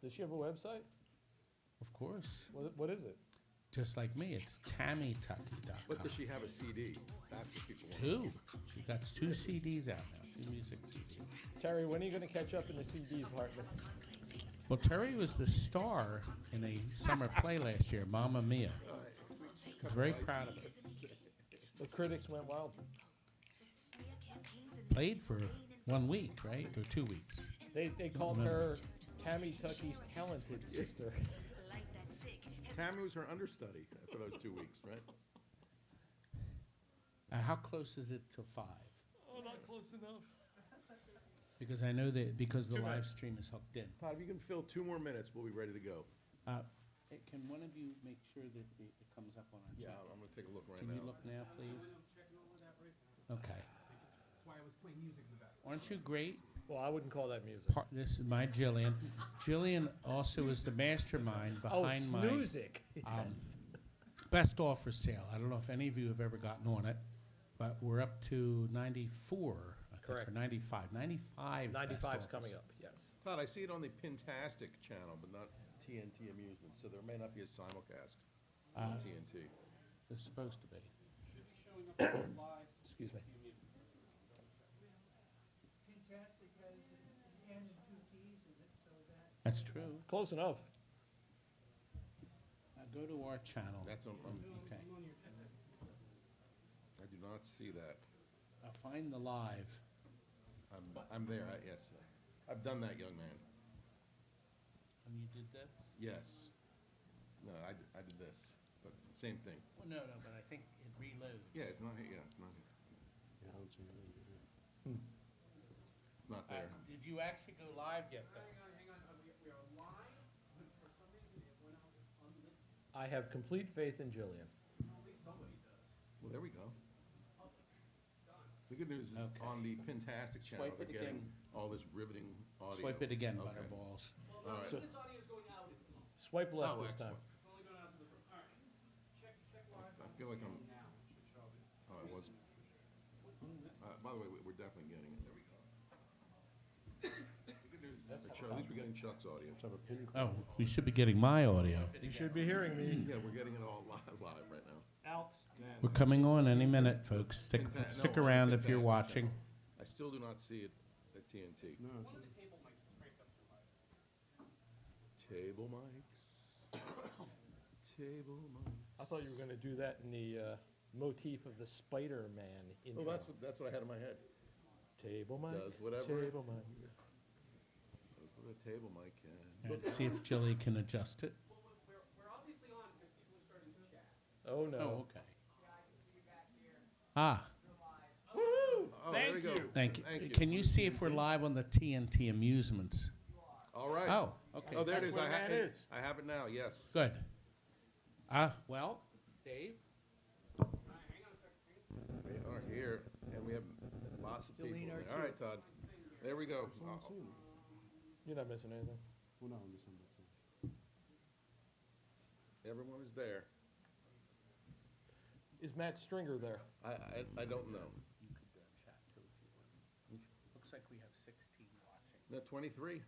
Does she have a website? Of course. What is it? Just like me, it's TammyTuckey.com. But does she have a CD? That's what people want. Two. She got 2 CDs out now, 2 music CDs. Terry, when are you going to catch up in the CD department? Well, Terry was the star in a summer play last year, Mamma Mia. I was very proud of it. The critics went wild. Played for 1 week, right? Or 2 weeks. They called her Tammy Tuckey's talented sister. Tammy was her understudy for those 2 weeks, right? How close is it to 5? Oh, not close enough. Because I know that because the Too live bad. stream is hooked in. Todd, if you can fill 2 more minutes, we'll be ready to go. Can one of you make sure that it comes up on our Yeah, chat? I'm gonna take a look right Can now. you look now, please? Okay. That's why I was playing music in the back. Aren't you great? Well, I wouldn't call that music. This is my Jillian. Jillian also is the mastermind Oh, behind my snoozic. Yes. best offer sale. I don't know if any of you have ever gotten on it, but we're up to 94, I think, Correct. or 95. 95 best 95's offers. coming up, yes. Todd, I see it on the Pintastic channel, but not TNT Amusements, so there may not be a simulcast on TNT. They're supposed to be. Should be showing up live. Excuse me. Pintastic has an N and 2 T's in it, so that. That's true. Close enough. Go to our channel. That's on, Okay. On your I do not see that. Find the live. I'm there, yes. I've done that, young man. And you did this? Yes. No, I did this, but same thing. Well, no, but I think it reloads. Yeah, it's not here, it's not here. It's not there. Did you actually go live yet, though? hang on, we are live, but for some reason it went out on the, I have complete faith in Jillian. at least somebody does. Well, there we go. The good news is Okay. on the Pintastic channel, Swipe they're it getting again. all this riveting audio. Swipe it again, Okay. Butterballs. Well, All no, right. this audio is going out at the moment. Swipe left Oh, this time. excellent. It's only going out to the, all right. Check live. I feel like I'm, Now, it should show it. oh, it wasn't. By the way, we're definitely getting it. There we go. The good news is at least we're getting Chuck's audio. Oh, we should be getting my audio. You should be hearing me. Yeah, we're getting it all live right now. Outstanding. We're coming on any minute, folks. Stick No, on around the if you're Pintastic watching. channel. I still do not see it at TNT. One of the table mics is cranked up too high. Table mics. Table mics. I thought you were going to do that in the motif of the Spider-Man intro. Oh, that's what I had in my head. Table mic. Does whatever. Table mic. That's what a table mic can. All right, see if Jilly can adjust it. Well, we're obviously on because people are starting to chat. Oh, no. Oh, okay. Yeah, I can see you back here. Ah, Woo! Oh, there we Thank go. you. thank you. Thank you. Can you see if we're live on the TNT Amusements? All right. Oh, okay. Oh, there it That's is. where that is. I have it now, yes. Good. Well, Dave? All right, hang on a second. We are here, and we have lots of people. All right, Todd. There we go. You're not missing anything. Everyone is there. Is Matt Stringer there? I don't know. You could chat too if you want. Looks like we have 16 watching. No, 23.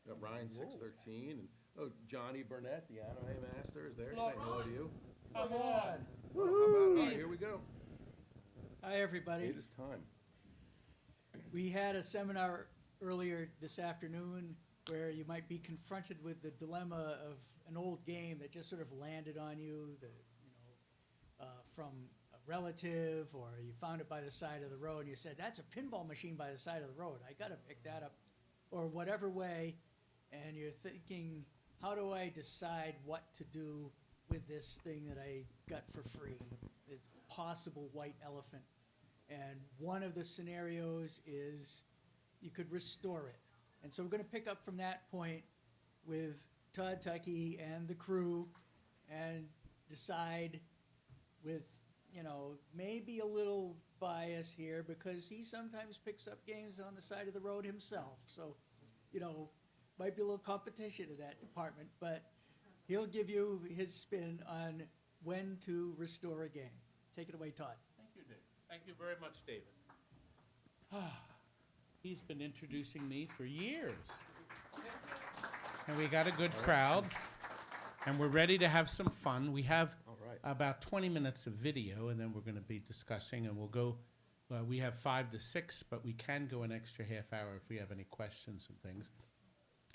Got Ryan 613, and oh, Johnny Burnett, the anime master, is there saying hello to you. Come on. How about, all right, here we go. Hi, It everybody. is time. We had a seminar earlier this afternoon where you might be confronted with the dilemma of an old game that just sort of landed on you, from a relative, or you found it by the side of the road, and you said, that's a pinball machine by the side of the road. I got to pick that up, or whatever way, and you're thinking, how do I decide what to do with this thing that I got for free, this possible white elephant? And one of the scenarios is you could restore it. And so we're going to pick up from that point with Todd Tuckey and the crew and decide with, maybe a little bias here because he sometimes picks up games on the side of the road himself. So, might be a little competition in that department, but he'll give you his spin on when to restore a game. Take it away, Todd. Thank you, Dave. Thank you very much, David. He's been introducing me for years. And we got a good crowd. And we're ready to have some fun. We have All right. about 20 minutes of video, and then we're going to be discussing, and we'll go. We have 5 to 6, but we can go an extra half hour if we have any questions and things.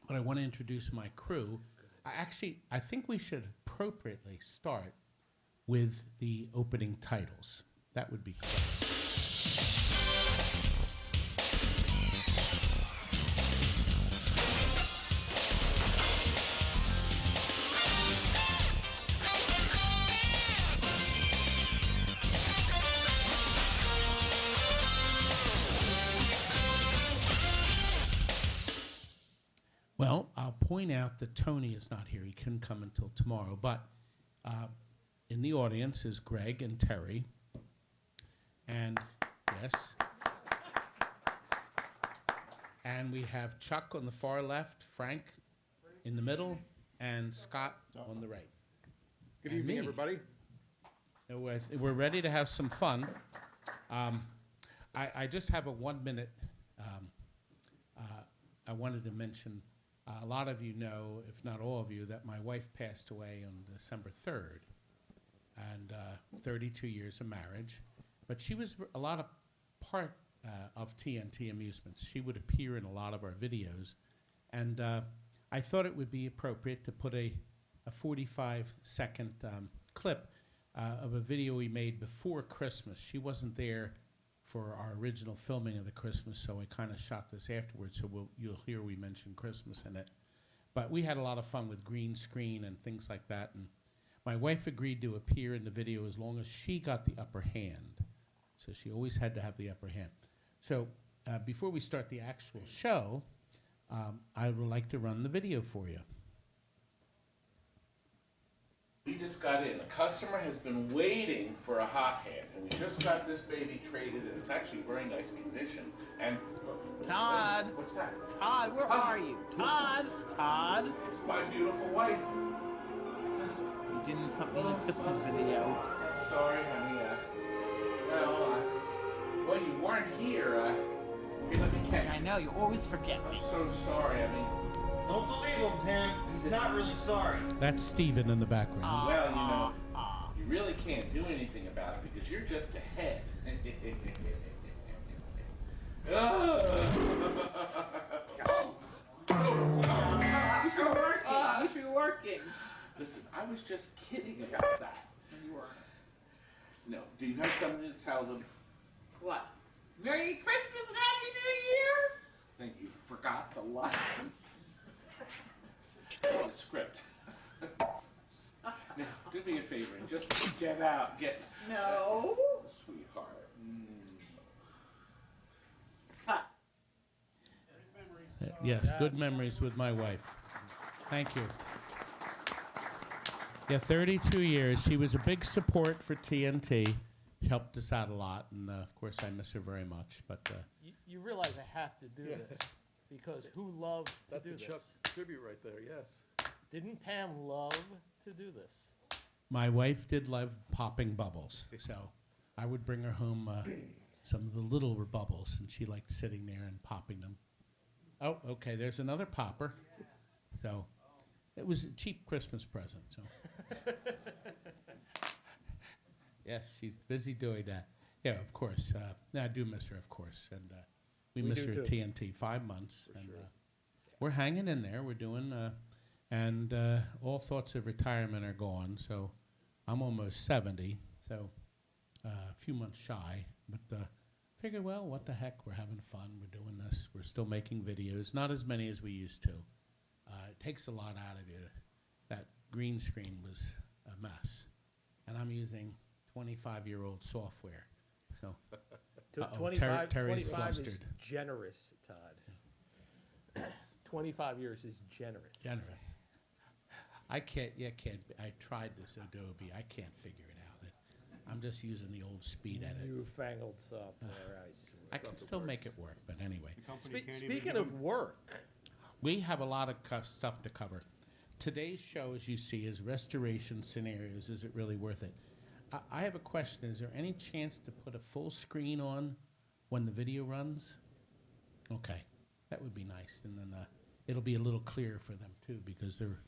But I want to introduce my crew. I think we should appropriately start with the opening titles. That would be great. Well, I'll point out that Tony is not here. He couldn't come until tomorrow. But in the audience is Greg and Terry. And, yes. And we have Chuck on the far left, Frank in the middle, and Scott on the right. Good And evening, me. everybody. And we're ready to have some fun. I just have a 1 minute. I wanted to mention, a lot of you know, if not all of you, that my wife passed away on December 3rd, and 32 years of marriage. But she was a lot of part of TNT Amusements. She would appear in a lot of our videos, and I thought it would be appropriate to put a 45-second clip of a video we made before Christmas. She wasn't there for our original filming of the Christmas, so I kind of shot this afterwards, so you'll hear we mention Christmas in it. But we had a lot of fun with green screen and things like that, and my wife agreed to appear in the video as long as she got the upper hand. So she always had to have the upper hand. So before we start the actual show, I would like to run the video for you. We just got in. A customer has been waiting for a hot hand, and we just got this baby traded, and it's actually very nice condition. And Todd. what's that? Todd, where are you? Todd! Todd! It's my beautiful wife. You didn't put me in the Christmas video. Sorry, honey. Well, you weren't here. Here, let me catch I you. know, you always forget I'm me. so sorry. I mean, Don't believe him, Pam. He's not really sorry. that's Steven in the background. Well, you know, Aw. you really can't do anything about it because you're just ahead. You should be working. Listen, I was just kidding about that. You were. No, do you have something to tell them? What? Merry Christmas and Happy New Year! Then you forgot the line. The script. Now, do me a favor and just get out. No. Sweetheart. Cut. Yes, good memories with my wife. Thank you. Yeah, 32 years. She was a big support for TNT. She helped us out a lot, and of course I miss her very much. But You realize I have to do this, because who loved to That's do a this? Chuck tribute right there, yes. Didn't Pam love to do this? my wife did love popping bubbles, so I would bring her home some of the little bubbles, and she liked sitting there and popping them. Oh, okay, there's another popper. So it was a cheap Christmas present. So yes, she's busy doing that. Yeah, of course. I do miss her, of course, and we miss do her at too. TNT 5 months, and sure. we're hanging in there. We're doing, and all thoughts of retirement are gone. So I'm almost 70, so a few months shy, but. Figured, well, what the heck? We're having fun. We're doing this. We're still making videos. Not as many as we used to. It takes a lot out of you. That green screen was a mess. And I'm using 25-year-old software. So, uh-oh, 25, Terry's 25 is flustered. generous, Todd. 25 years is generous. Generous. I can't. I tried this Adobe. I can't figure it out. I'm just using the old speed edit. Newfangled software, I see. I can still make it work, but anyway. Speaking of work, We have a lot of stuff to cover. Today's show, as you see, is restoration scenarios. Is it really worth it? I have a question. Is there any chance to put a full screen on when the video runs? Okay, that would be nice. And then it'll be a little clearer for them too, because they're,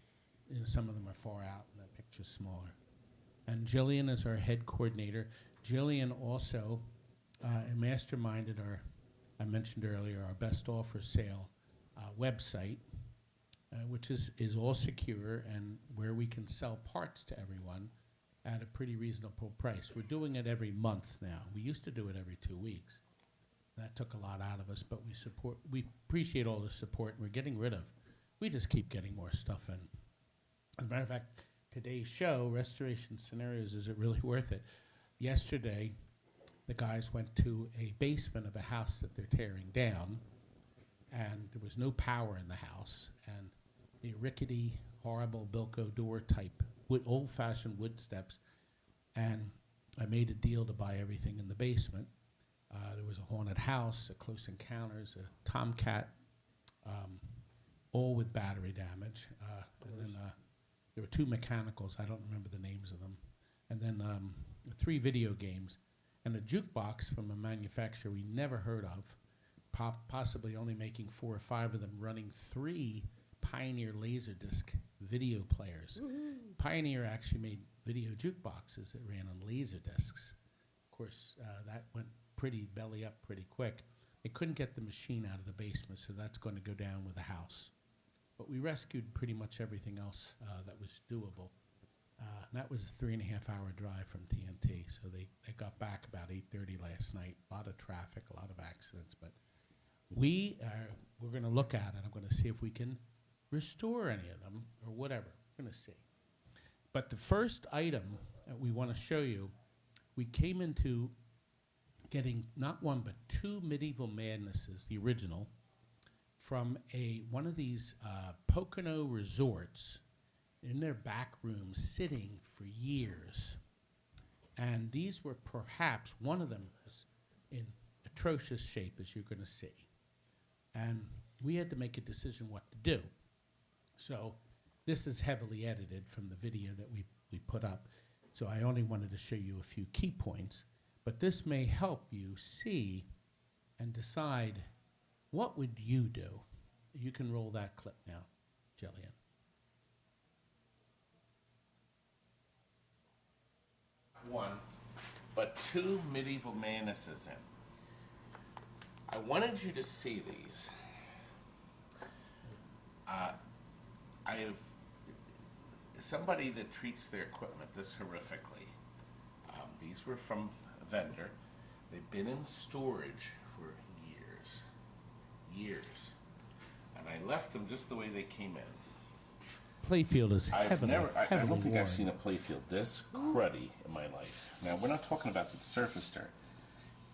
some of them are far out and the picture's smaller. And Jillian is our head coordinator. Jillian also masterminded our, I mentioned earlier, our best offer sale website, which is all secure and where we can sell parts to everyone at a pretty reasonable price. We're doing it every month now. We used to do it every 2 weeks. That took a lot out of us, but we appreciate all the support, and we're getting rid of. We just keep getting more stuff in. As a matter of fact, today's show, Restoration Scenarios, is it really worth it? Yesterday, the guys went to a basement of a house that they're tearing down, and there was no power in the house, and the rickety, horrible Bilko door type, old-fashioned wood steps, and I made a deal to buy everything in the basement. There was a haunted house, a Close Encounters, a Tomcat, all with battery damage. And then there were 2 mechanicals, I don't remember the names of them. And then 3 video games, and a jukebox from a manufacturer we never heard of, possibly only making 4 or 5 of them, running 3 Pioneer Laserdisc video players. Pioneer actually made video jukeboxes that ran on Laserdiscs. Of course, that went pretty belly up pretty quick. They couldn't get the machine out of the basement, so that's going to go down with the house. But we rescued pretty much everything else that was doable. And that was a 3.5-hour drive from TNT, so they got back about 8:30 last night. A lot of traffic, a lot of accidents, but we're going to look at it. I'm going to see if we can restore any of them or whatever. We're going to see. But the first item that we want to show you, we came into getting not 1 but 2 Medieval Madnesses, the original, from one of these Pocono resorts in their back room, sitting for years. And these were perhaps, one of them was in atrocious shape, as you're going to see. And we had to make a decision what to do. So this is heavily edited from the video that we put up. So I only wanted to show you a few key points. But this may help you see and decide, what would you do? You can roll that clip now, Jillian. One, but 2 Medieval Madnesses in. I wanted you to see these. I have somebody that treats their equipment this horrifically. These were from a vendor. They've been in storage for years. And I left them just the way they came in. Playfield is I heavily don't think I've worn. seen a playfield this cruddy in my life. Now, we're not talking about the surface dirt.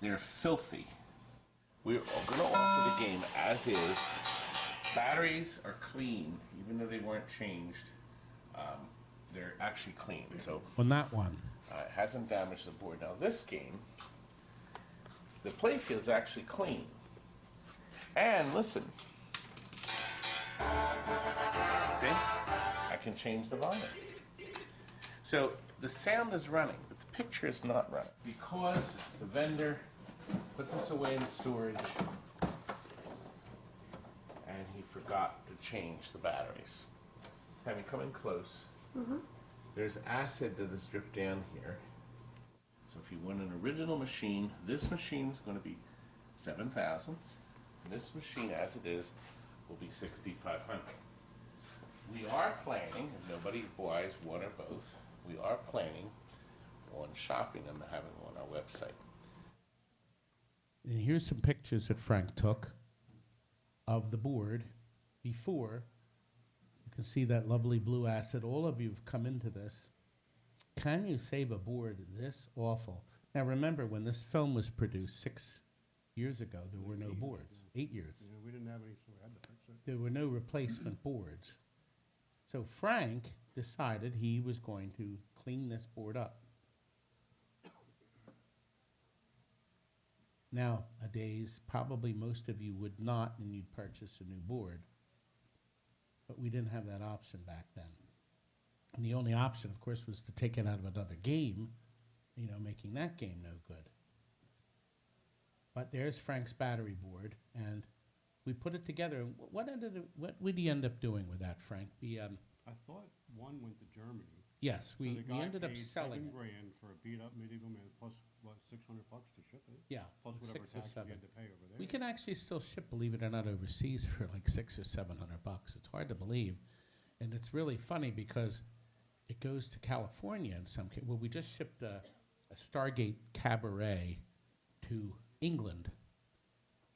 They're filthy. We're going to offer the game as is. Batteries are clean, even though they weren't changed. They're actually clean. So On that one. it hasn't damaged the board. Now, this game, the playfield's actually clean. And listen. See? I can change the volume. So the sound is running, but the picture is not running. Because the vendor put this away in storage and he forgot to change the batteries. Have you come in close? There's acid that is dripped down here. So if you want an original machine, this machine is going to be $7,000. This machine, as it is, will be $6,500. We are planning, if nobody buys one or both, we are planning on shopping them and having them on our website. And here's some pictures that Frank took of the board before. You can see that lovely blue acid. All of you have come into this. Can you save a board this awful? Now remember, when this film was produced 6 years ago, there were no boards. 8 years. Yeah, we didn't have any, so we had to fix it. There were no replacement boards. So Frank decided he was going to clean this board up. Nowadays, probably most of you would not, and you'd purchase a new board. But we didn't have that option back then. And the only option, of course, was to take it out of another game, you know, making that game no good. But there's Frank's battery board, and we put it together. And what did he end up doing with that, Frank? I thought one went to Germany. Yes, So we the guy ended up paid selling it. $7,000 for a beat-up medieval man, plus, what, $600 to ship it? Yeah, Plus whatever 6 or taxes you 7. had to pay over there. We can actually still ship, believe it or not, overseas for like $600 or $700. It's hard to believe, and it's really funny because it goes to California in some case. Well, we just shipped a Stargate Cabaret to England,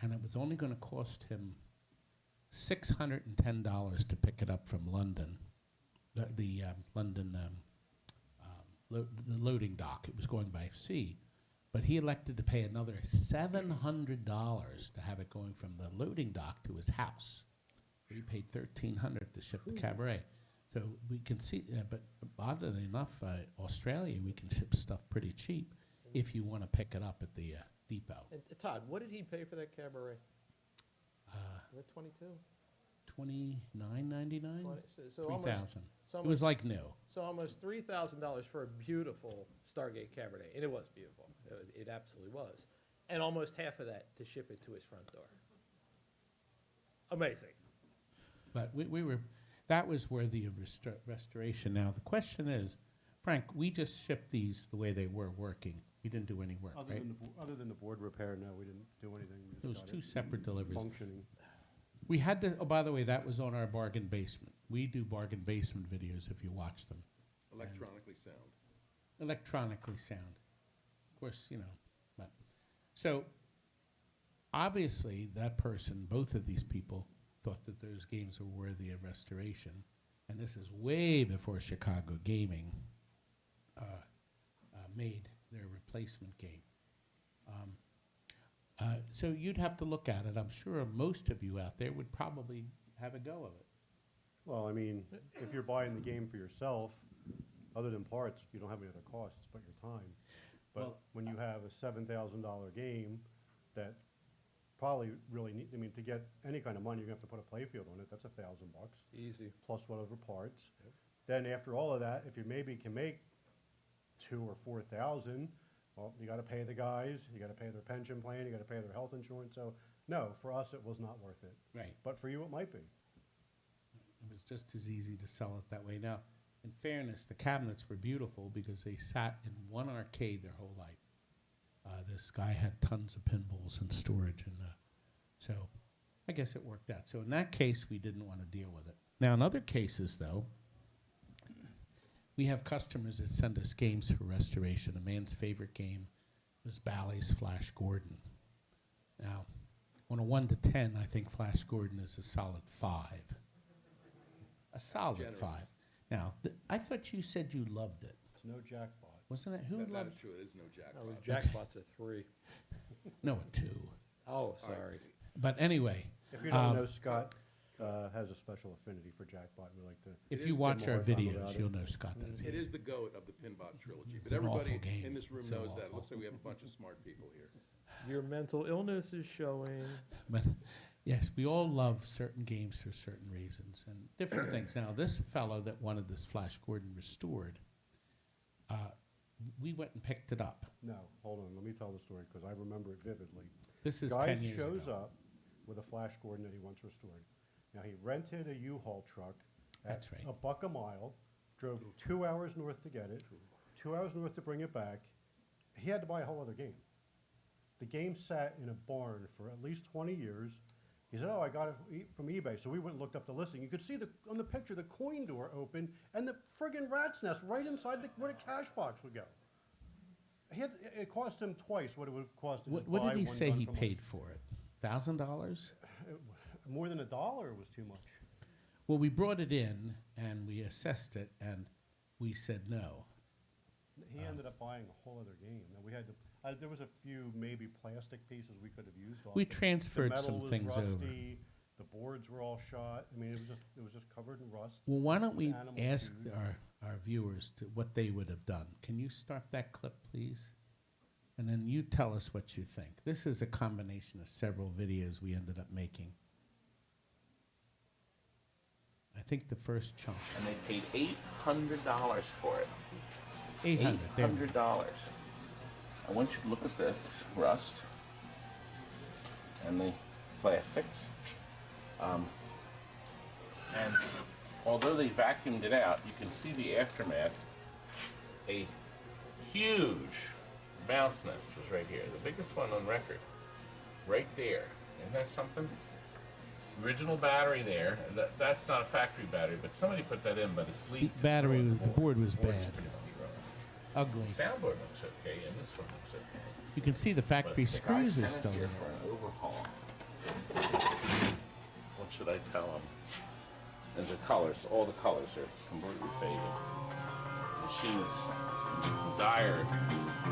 and it was only going to cost him $610 to pick it up from London, the London the loading dock. It was going by sea. But he elected to pay another $700 to have it going from the loading dock to his house. He paid $1,300 to ship the Cabaret. So we can see, but oddly enough, Australia, we can ship stuff pretty cheap if you want to pick it up at the depot. And Todd, what did he pay for that Cabaret? Was it 22? $29.99? So $3,000. almost, so It was like new. So almost $3,000 for a beautiful Stargate Cabernet, and it was beautiful. It absolutely was, and almost half of that to ship it to his front door. Amazing. But we were, that was where the restoration. Now the question is, Frank, we just shipped these the way they were working. We didn't do any work, right? Other than the board repair, no, we didn't do anything. We just It was got 2 separate deliveries. Functioning. We had to, oh, by the way, that was on our bargain basement. We do bargain basement videos if you watch them. Electronically sound. Electronically sound. Of course, you know, but. So, obviously, that person, both of these people, thought that those games were worthy of restoration. And this is way before Chicago Gaming made their replacement game. So you'd have to look at it. I'm sure most of you out there would probably have a go of it. Well, I mean, if you're buying the game for yourself, other than parts, you don't have any other costs but your time. But Well, when you have a $7,000 game that probably really need, I mean, to get any kind of money, you're gonna have to put a playfield on it, that's $1,000 Easy. plus whatever parts. Then after all of that, if you maybe can make 2,000 or 4,000, well, you gotta pay the guys, you gotta pay their pension plan, you gotta pay their health insurance, so, no, for us, it was not worth it. Right. But for you, it might be. It was just as easy to sell it that way. Now, in fairness, the cabinets were beautiful because they sat in one arcade their whole life. This guy had tons of pinballs and storage, and so I guess it worked out. So in that case, we didn't want to deal with it. Now, in other cases, though, we have customers that send us games for restoration. A man's favorite game was Bally's Flash Gordon. Now, on a 1 to 10, I think Flash Gordon is a solid 5. A solid Generous. 5. Now, I thought you said you loved it. It's no jackpot. Wasn't it? Who That loved is true, it is no jackpot. That was jackpot's a 3. No, a 2. Oh, sorry. But anyway, If you don't know, Scott has a special affinity for jackpot. We like to. if It you is watch the our more time videos, about you'll it. know Scott does. It is the goat of the Pinbot trilogy, It's but an awful everybody game. in this room It's so knows that. It awful. looks like we have a bunch of smart people here. Your mental illness is showing. But yes, we all love certain games for certain reasons and different things. Now, this fellow that wanted this Flash Gordon restored, we went and picked it up. No, hold on. Let me tell the story because I remember it vividly. This is Guy 10 years shows ago. up with a Flash Gordon that he wants restored. Now he rented a U-Haul truck at That's right. $1 a mile, drove 2 hours north to get it, 2 hours north to bring it back. He had to buy a whole other game. The game sat in a barn for at least 20 years. He said, "Oh, I got it from eBay." So we went and looked up the listing. You could see on the picture the coin door open and the friggin' rat's nest right inside where the cash box would go. It cost him twice what it would have cost him. to What buy did he one say done he from us. paid for it? $1,000? More than $1 was too much. Well, we brought it in and we assessed it and we said no. He ended up buying a whole other game. Now we had to. There was a few maybe plastic pieces we could have used. Off We it. transferred the metal some was things rusty, over. The boards were all shot. I mean, it was just covered in rust. Well, why don't we Animal ask food. our viewers to what they would have done? Can you start that clip, please? And then you tell us what you think. This is a combination of several videos we ended up making. I think the first chunk. And they paid $800 for it. $800. There. $800. I want you to look at this rust and the plastics. And although they vacuumed it out, you can see the aftermath. A huge mouse nest was right here, the biggest one on record, right there. Isn't that something? Original battery there. That's not a factory battery, but somebody put that in, but it's The leaked. battery, the board was Board's bad, pretty much ruined. ugly. The soundboard looks okay, and this one looks okay. You can see the But factory the guy screws are sent it still here in. for an overhaul. What should I tell him? And the colors, all the colors are completely faded. The machine is in dire,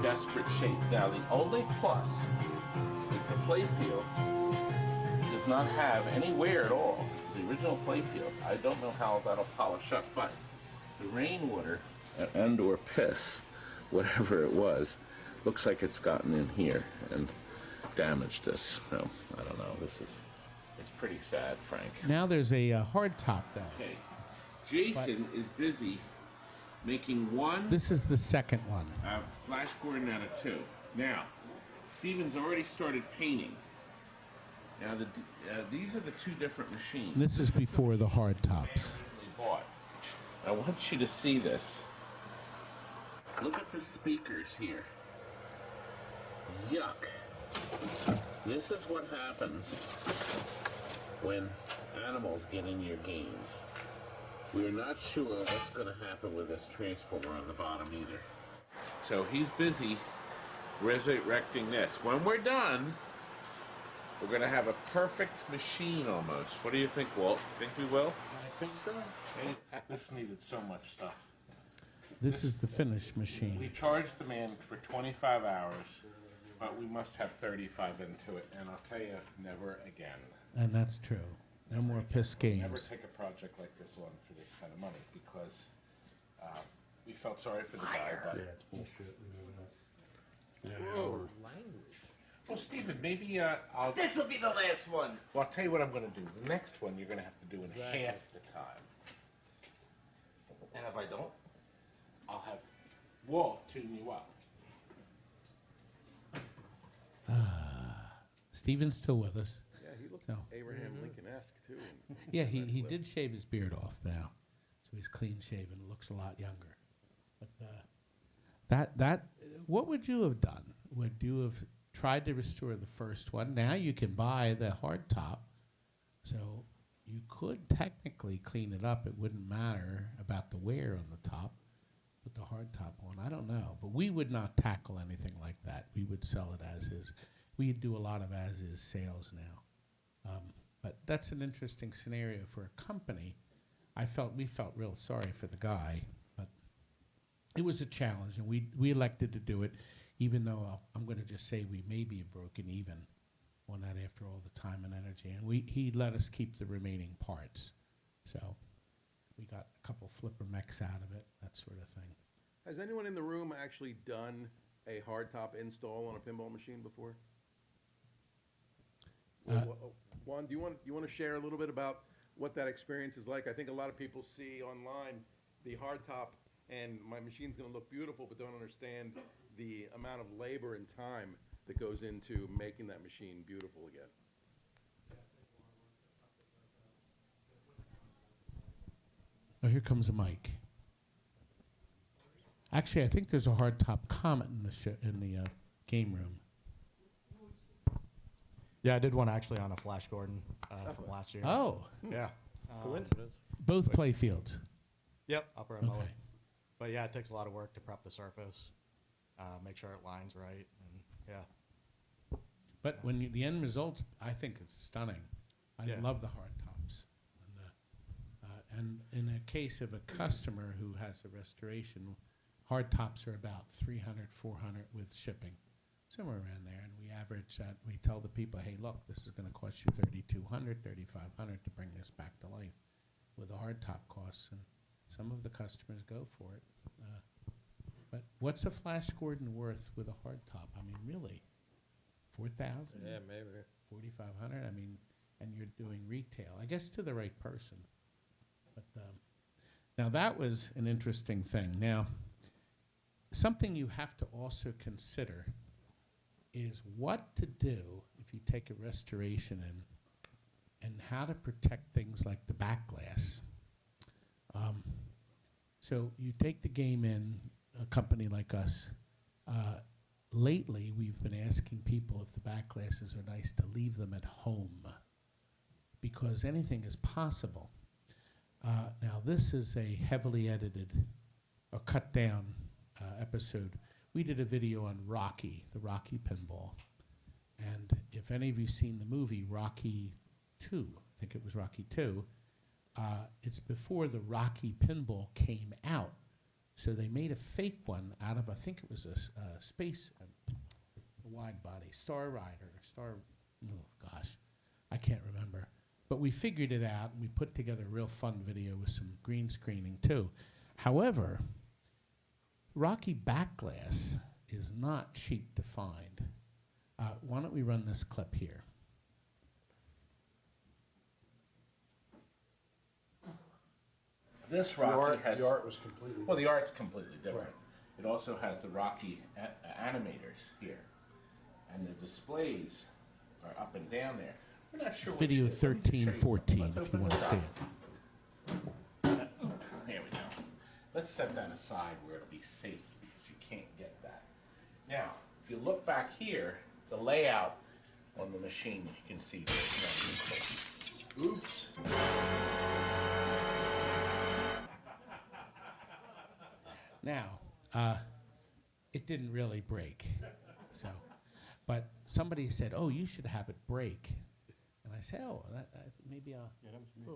desperate shape. Now the only plus is the playfield does not have any wear at all. The original playfield, I don't know how that'll polish up, but the rainwater and or piss, whatever it was, looks like it's gotten in here and damaged this. So, I don't know, it's pretty sad, Frank. Now there's a hard top though. Okay, Jason is busy making one This is the second one. Flash Gordon out of 2. Now, Steven's already started painting. Now, these are the 2 different machines. This is before the hard tops. We bought. I want you to see this. Look at the speakers here. Yuck. This is what happens when animals get in your games. We're not sure what's going to happen with this transformer on the bottom either. So he's busy resurrecting this. When we're done, we're going to have a perfect machine almost. What do you think, Walt? Think we will? I think so. This needed so much stuff. This is the finished We machine. charged the man for 25 hours, but we must have 35 into it. And I'll tell you, never again. And that's true. No more piss Never games. take a project like this on for this kind of money because we felt sorry for the guy. But it's bullshit. Whoa. Well, Stephen, maybe I'll. This will be the last one. Well, I'll tell you what I'm going to do. The next one you're going to have to do in Exactly. half the time. And if I don't? I'll have Walt tune you up. Steven's still with us. Yeah, he looks So. Abraham Lincoln-esque too. Yeah, he did shave his beard off now, so he's clean shaven. Looks a lot younger. But what would you have done? Would you have tried to restore the first one? Now you can buy the hard top, so you could technically clean it up. It wouldn't matter about the wear on the top. With the hard top on, I don't know, but we would not tackle anything like that. We would sell it as is. We do a lot of as is sales now. But that's an interesting scenario for a company. We felt real sorry for the guy, but it was a challenge, and we elected to do it, even though I'm going to just say we may be broken even on that after all the time and energy. And he let us keep the remaining parts, so we got a couple flipper mechs out of it, that sort of thing. Has anyone in the room actually done a hardtop install on a pinball machine before? Juan, do you want to share a little bit about what that experience is like? I think a lot of people see online the hardtop and my machine's going to look beautiful, but don't understand the amount of labor and time that goes into making that machine beautiful again. Oh, here comes a mic. Actually, I think there's a hard top comment in the game room. Yeah, I did one actually on a Flash Gordon from last year. Oh, Yeah. Coincidence. both play fields. Yep, upper and lower. Okay. But yeah, it takes a lot of work to prep the surface, make sure it lines right, and yeah. But the end results, I think it's stunning. I Yeah. love the hard tops. And in a case of a customer who has a restoration, hard tops are about 300, 400 with shipping, somewhere around there. And we average that. We tell the people, hey, look, this is going to cost you $3,200, $3,500 to bring this back to life with the hard top costs. And some of the customers go for it. But what's a Flash Gordon worth with a hard top? I mean, really? 4,000? Yeah, maybe. 4,500. I mean, and you're doing retail, I guess, to the right person. But now that was an interesting thing. Now, something you have to also consider is what to do if you take a restoration in and how to protect things like the back glass. So you take the game in, a company like us. Lately, we've been asking people if the back glasses are nice to leave them at home, because anything is possible. Now, this is a heavily edited or cut down episode. We did a video on Rocky, the Rocky pinball. And if any of you seen the movie Rocky 2, I think it was Rocky 2, it's before the Rocky pinball came out. So they made a fake one out of, I think it was a space, a wide body, Star Rider, oh gosh, I can't remember. But we figured it out, and we put together a real fun video with some green screening too. However, Rocky back glass is not cheap to find. Why don't we run this clip here? This Rocky has... The art was completely Well, the art's completely different. It also has the Rocky animators here. And the displays are up and down there. We're not sure It's which video it is. Let me just show you 13, something. 14, Let's if open you want to this see up. it. There we go. Let's set that aside where it'll be safe, because you can't get that. Now, if you look back here, the layout on the machine, you can see there's no oops. Now, it didn't really break. So, but somebody said, "Oh, you should have it break." And I said, "Oh, maybe I'll." Yeah, that was me.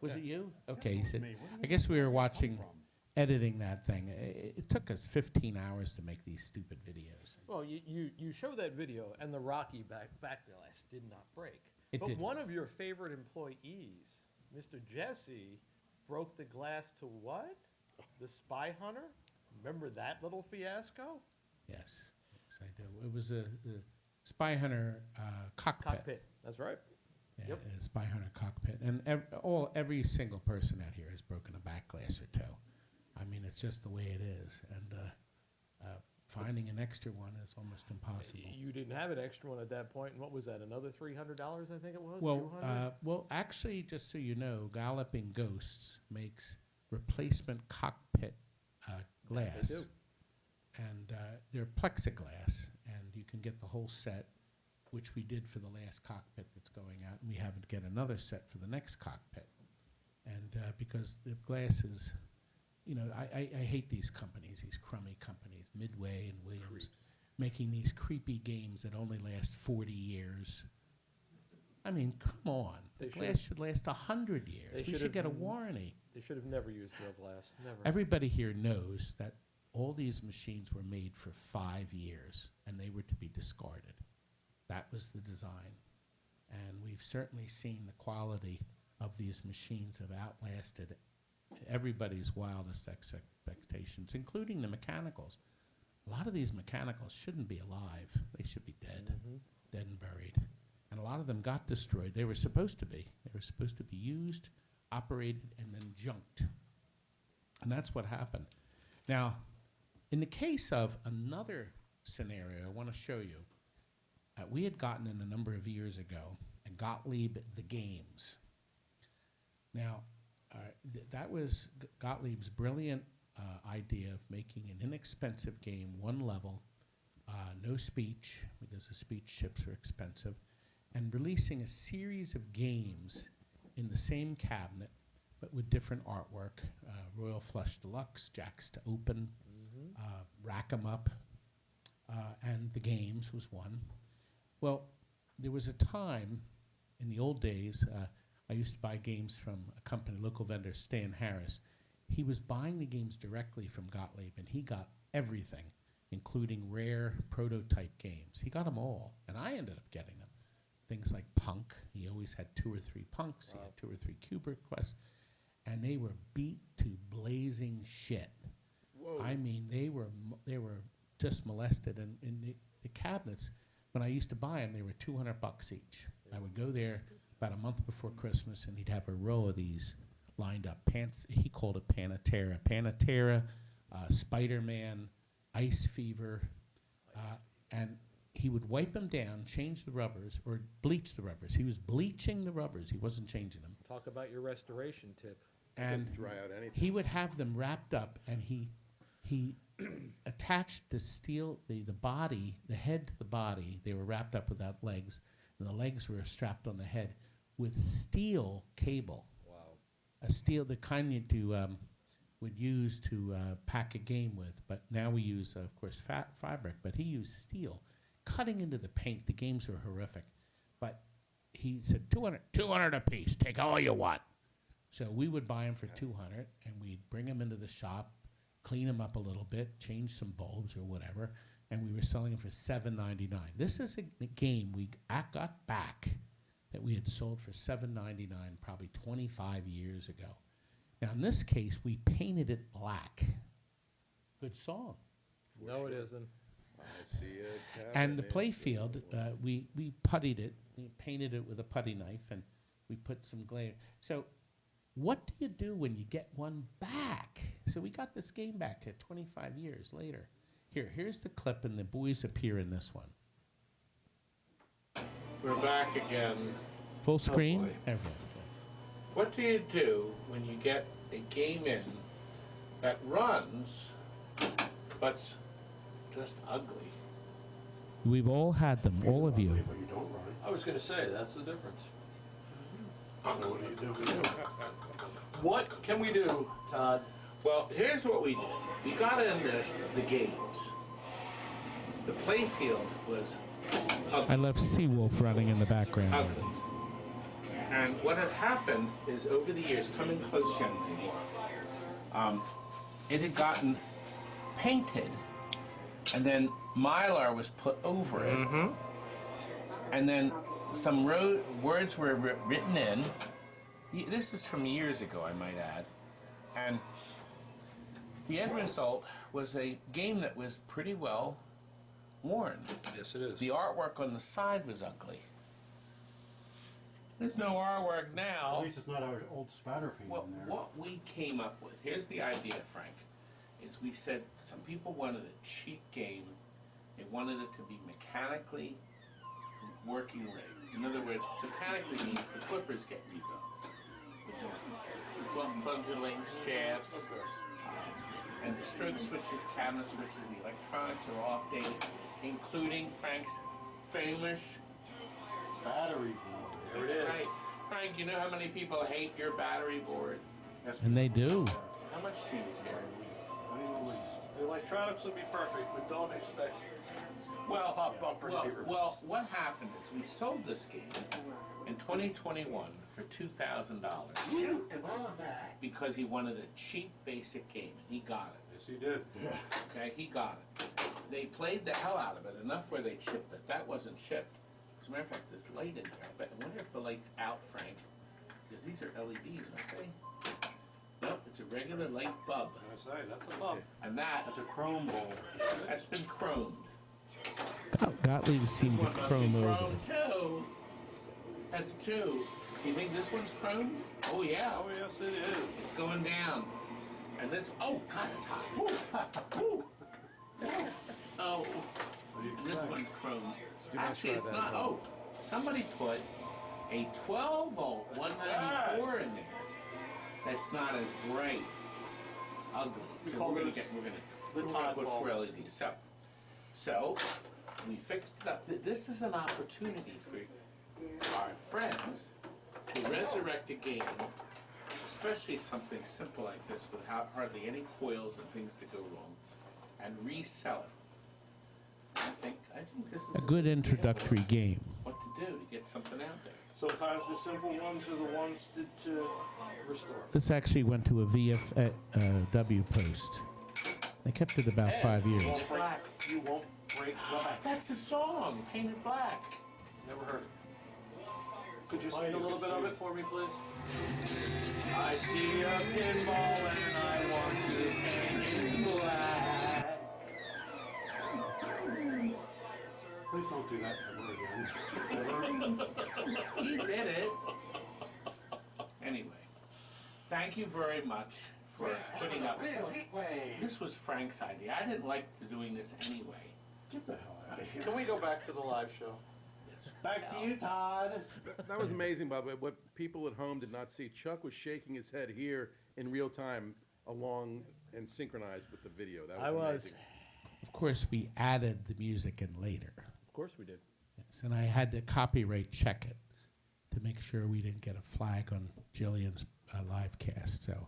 Was it you? Okay, he said. me. Where did I guess we were come watching, from? editing that thing. It took us 15 hours to make these stupid videos. Well, you show that video, and the Rocky back glass did not break. It but didn't. one of your favorite employees, Mr. Jesse, broke the glass to what? The Spy Hunter? Remember that little fiasco? Yes, yes, I do. It was a Spy Hunter cockpit. Cockpit. That's right. Yeah, Yep. a Spy Hunter cockpit, and every single person out here has broken a back glass or two. I mean, it's just the way it is, and finding an extra one is almost impossible. You didn't have an extra one at that point, and what was that? Another $300, I think it was. Well, 200? well, actually, just so you know, Galloping Ghosts makes replacement cockpit glass, do. and they're plexiglass, and you can get the whole set, which we did for the last cockpit that's going out, and we have to get another set for the next cockpit, and because the glass is, you know, I hate these companies, these crummy companies, Midway and Williams, Creeps. making these creepy games that only last 40 years. I mean, come on. They The should- glass should last 100 years. They We should should get a have- warranty. They should have never used real glass. Never. Everybody here knows that all these machines were made for 5 years, and they were to be discarded. That was the design. And we've certainly seen the quality of these machines have outlasted everybody's wildest expectations, including the mechanicals. A lot of these mechanicals shouldn't be alive. They should be dead, dead and buried. And a lot of them got destroyed. They were supposed to be. They were supposed to be used, operated, and then junked. And that's what happened. Now, in the case of another scenario I want to show you, we had gotten in a number of years ago a Gottlieb the Games. Now, that was Gottlieb's brilliant idea of making an inexpensive game, one level, no speech, because the speech chips are expensive, and releasing a series of games in the same cabinet, but with different artwork. Royal Flush Deluxe, Jacks to Open, Rack 'em Up, and The Games was one. Well, there was a time in the old days, I used to buy games from a company, local vendor, Stan Harris. He was buying the games directly from Gottlieb, and he got everything, including rare prototype games. He got them all, and I ended up getting them. Things like Punk. He always had 2 or 3 Punks. He had 2 or 3 Cube Requests, and they were beat to blazing shit. Whoa. I mean, they were just molested, and in the cabinets, when I used to buy them, they were $200 each. I would go there about a month before Christmas, and he'd have a row of these lined up. He called it Pantera, Spider-Man, Ice Fever, and he would wipe them down, change the rubbers, or bleach the rubbers. He was bleaching the rubbers. He wasn't changing them. Talk about your restoration tip. And Dry out anything. he would have them wrapped up, and he attached the steel, the body, the head to the body. They were wrapped up without legs, and the legs were strapped on the head with steel cable. Wow. A steel, the kind you would use to pack a game with, but now we use, of course, fabric. But he used steel, cutting into the paint. The games were horrific, but he said 200 a piece. Take all you want. So we would buy them for 200, and we'd bring them into the shop, clean them up a little bit, change some bulbs or whatever, and we were selling them for $7.99. This is a game we got back that we had sold for $7.99 probably 25 years ago. Now, in this case, we painted it black. Good song. No, it isn't. I see it. And the play field, we puttied it. We painted it with a putty knife, and we put some glare. So what do you do when you get one back? So we got this game back 25 years later. Here's the clip, and the boys appear in this one. We're back again. Full screen? boy. Everyone. What do you do when you get a game in that runs, but's just ugly? We've all had them, all of you. But you don't run it. I was going to say, that's the difference. What do you do? What can we do, Todd? Well, here's what we did. We got in the games. The play field was ugly. I love Seawolf running in the background. Ugly. And what had happened is, over the years, coming close, young lady, it had gotten painted, and then Mylar was put over it, and then some words were written in. This is from years ago, I might add, and the end result was a game that was pretty well worn. Yes, it is. The artwork on the side was ugly. There's no artwork now. At least it's not our old spatter paint in there. What we came up with, here's the idea, Frank, is we said some people wanted a cheap game. They wanted it to be mechanically working rigged. In other words, mechanically means the flippers get rebuilt. With the plunger links, shafts, and the stroke switches, cabinet switches, the electronics are all updated, including Frank's famous Battery board. There it That's is. right. Frank, you know how many people hate your battery board? And they do. How much do you care? Not even the least. The electronics will be perfect, but don't expect Well, pop bumper to be replaced. well, what happened is we sold this game in 2021 for $2,000 because he wanted a cheap, basic game, and he got it. Yes, he did. Okay, he got it. They played the hell out of it, enough where they chipped it. That wasn't chipped. As a matter of fact, this light in there, but I wonder if the light's out, Frank, because these are LEDs, aren't they? Nope, it's a regular light bulb, I say, that's a bump. and That's a chrome bulb. that's been chromed. Gottlieb seemed to This one must chrome be over. chromed too. That's two. You think this one's chromed? Oh yeah. Oh, yes, it is. It's going down. And this, oh God, it's hot. Woo. Woo. Oh, and this one's chromed. Actually, it's not. Oh, somebody put a 12-volt 194 in there. That's not as bright. It's ugly. So call we're gonna those we're the gonna Todd put four bulbs. LEDs. So we fixed it up. This is an opportunity for our friends to resurrect a game, especially something simple like this without hardly any coils and things to go wrong, and resell it. I think this is A good introductory game. what to do to get something out there. Sometimes the simple ones are the ones to restore. This actually went to a VFW post. They kept it about 5 years. Won't break, you won't break black. That's a song, Painted Black. Never heard it. Could you sing a little bit of it for me, please? I see a pinball and I want to paint it black. Please don't do that ever again. Ever. He did it. Anyway, thank you very much for putting up. This was Frank's idea. I didn't like doing this anyway. Get the hell out. out of here. Can we go back to the live show? Back to you, Todd. That was amazing, Bob. What people at home did not see, Chuck was shaking his head here in real time, along and synchronized with the video. That was I was. amazing. Of course, we added the music in later. Of course we did. Yes, and I had to copyright check it to make sure we didn't get a flag on Jillian's live cast. So,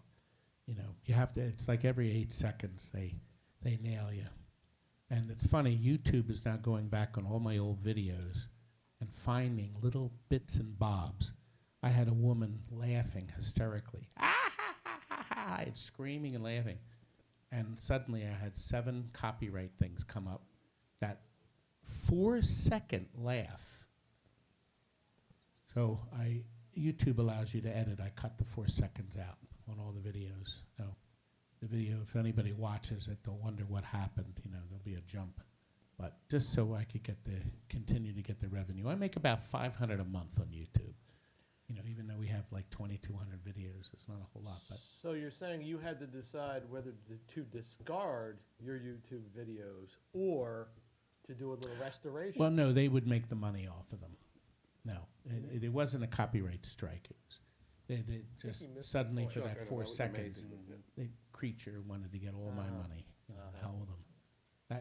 you know, you have to, it's like every 8 seconds they nail you. And it's funny, YouTube is now going back on all my old videos and finding little bits and bobs. I had a woman laughing hysterically. Ah, ha, ha, ha, ha, it's screaming and laughing. And suddenly I had 7 copyright things come up. That 4-second laugh. So YouTube allows you to edit. I cut the 4 seconds out on all the videos. So the video, if anybody watches it, they'll wonder what happened. You know, there'll be a jump. But just so I could continue to get the revenue. I make about $500 a month on YouTube. You know, even though we have like 2,200 videos, it's not a whole lot. But So you're saying you had to decide whether to discard your YouTube videos or to do a little restoration. well, no, they would make the money off of them. No, it wasn't a copyright strike. It was they just you missed the suddenly point. for Chuck, I that know, 4 that was seconds, amazing. the creature wanted to get all my Uh-huh. money. You know, Uh-huh. hell with them.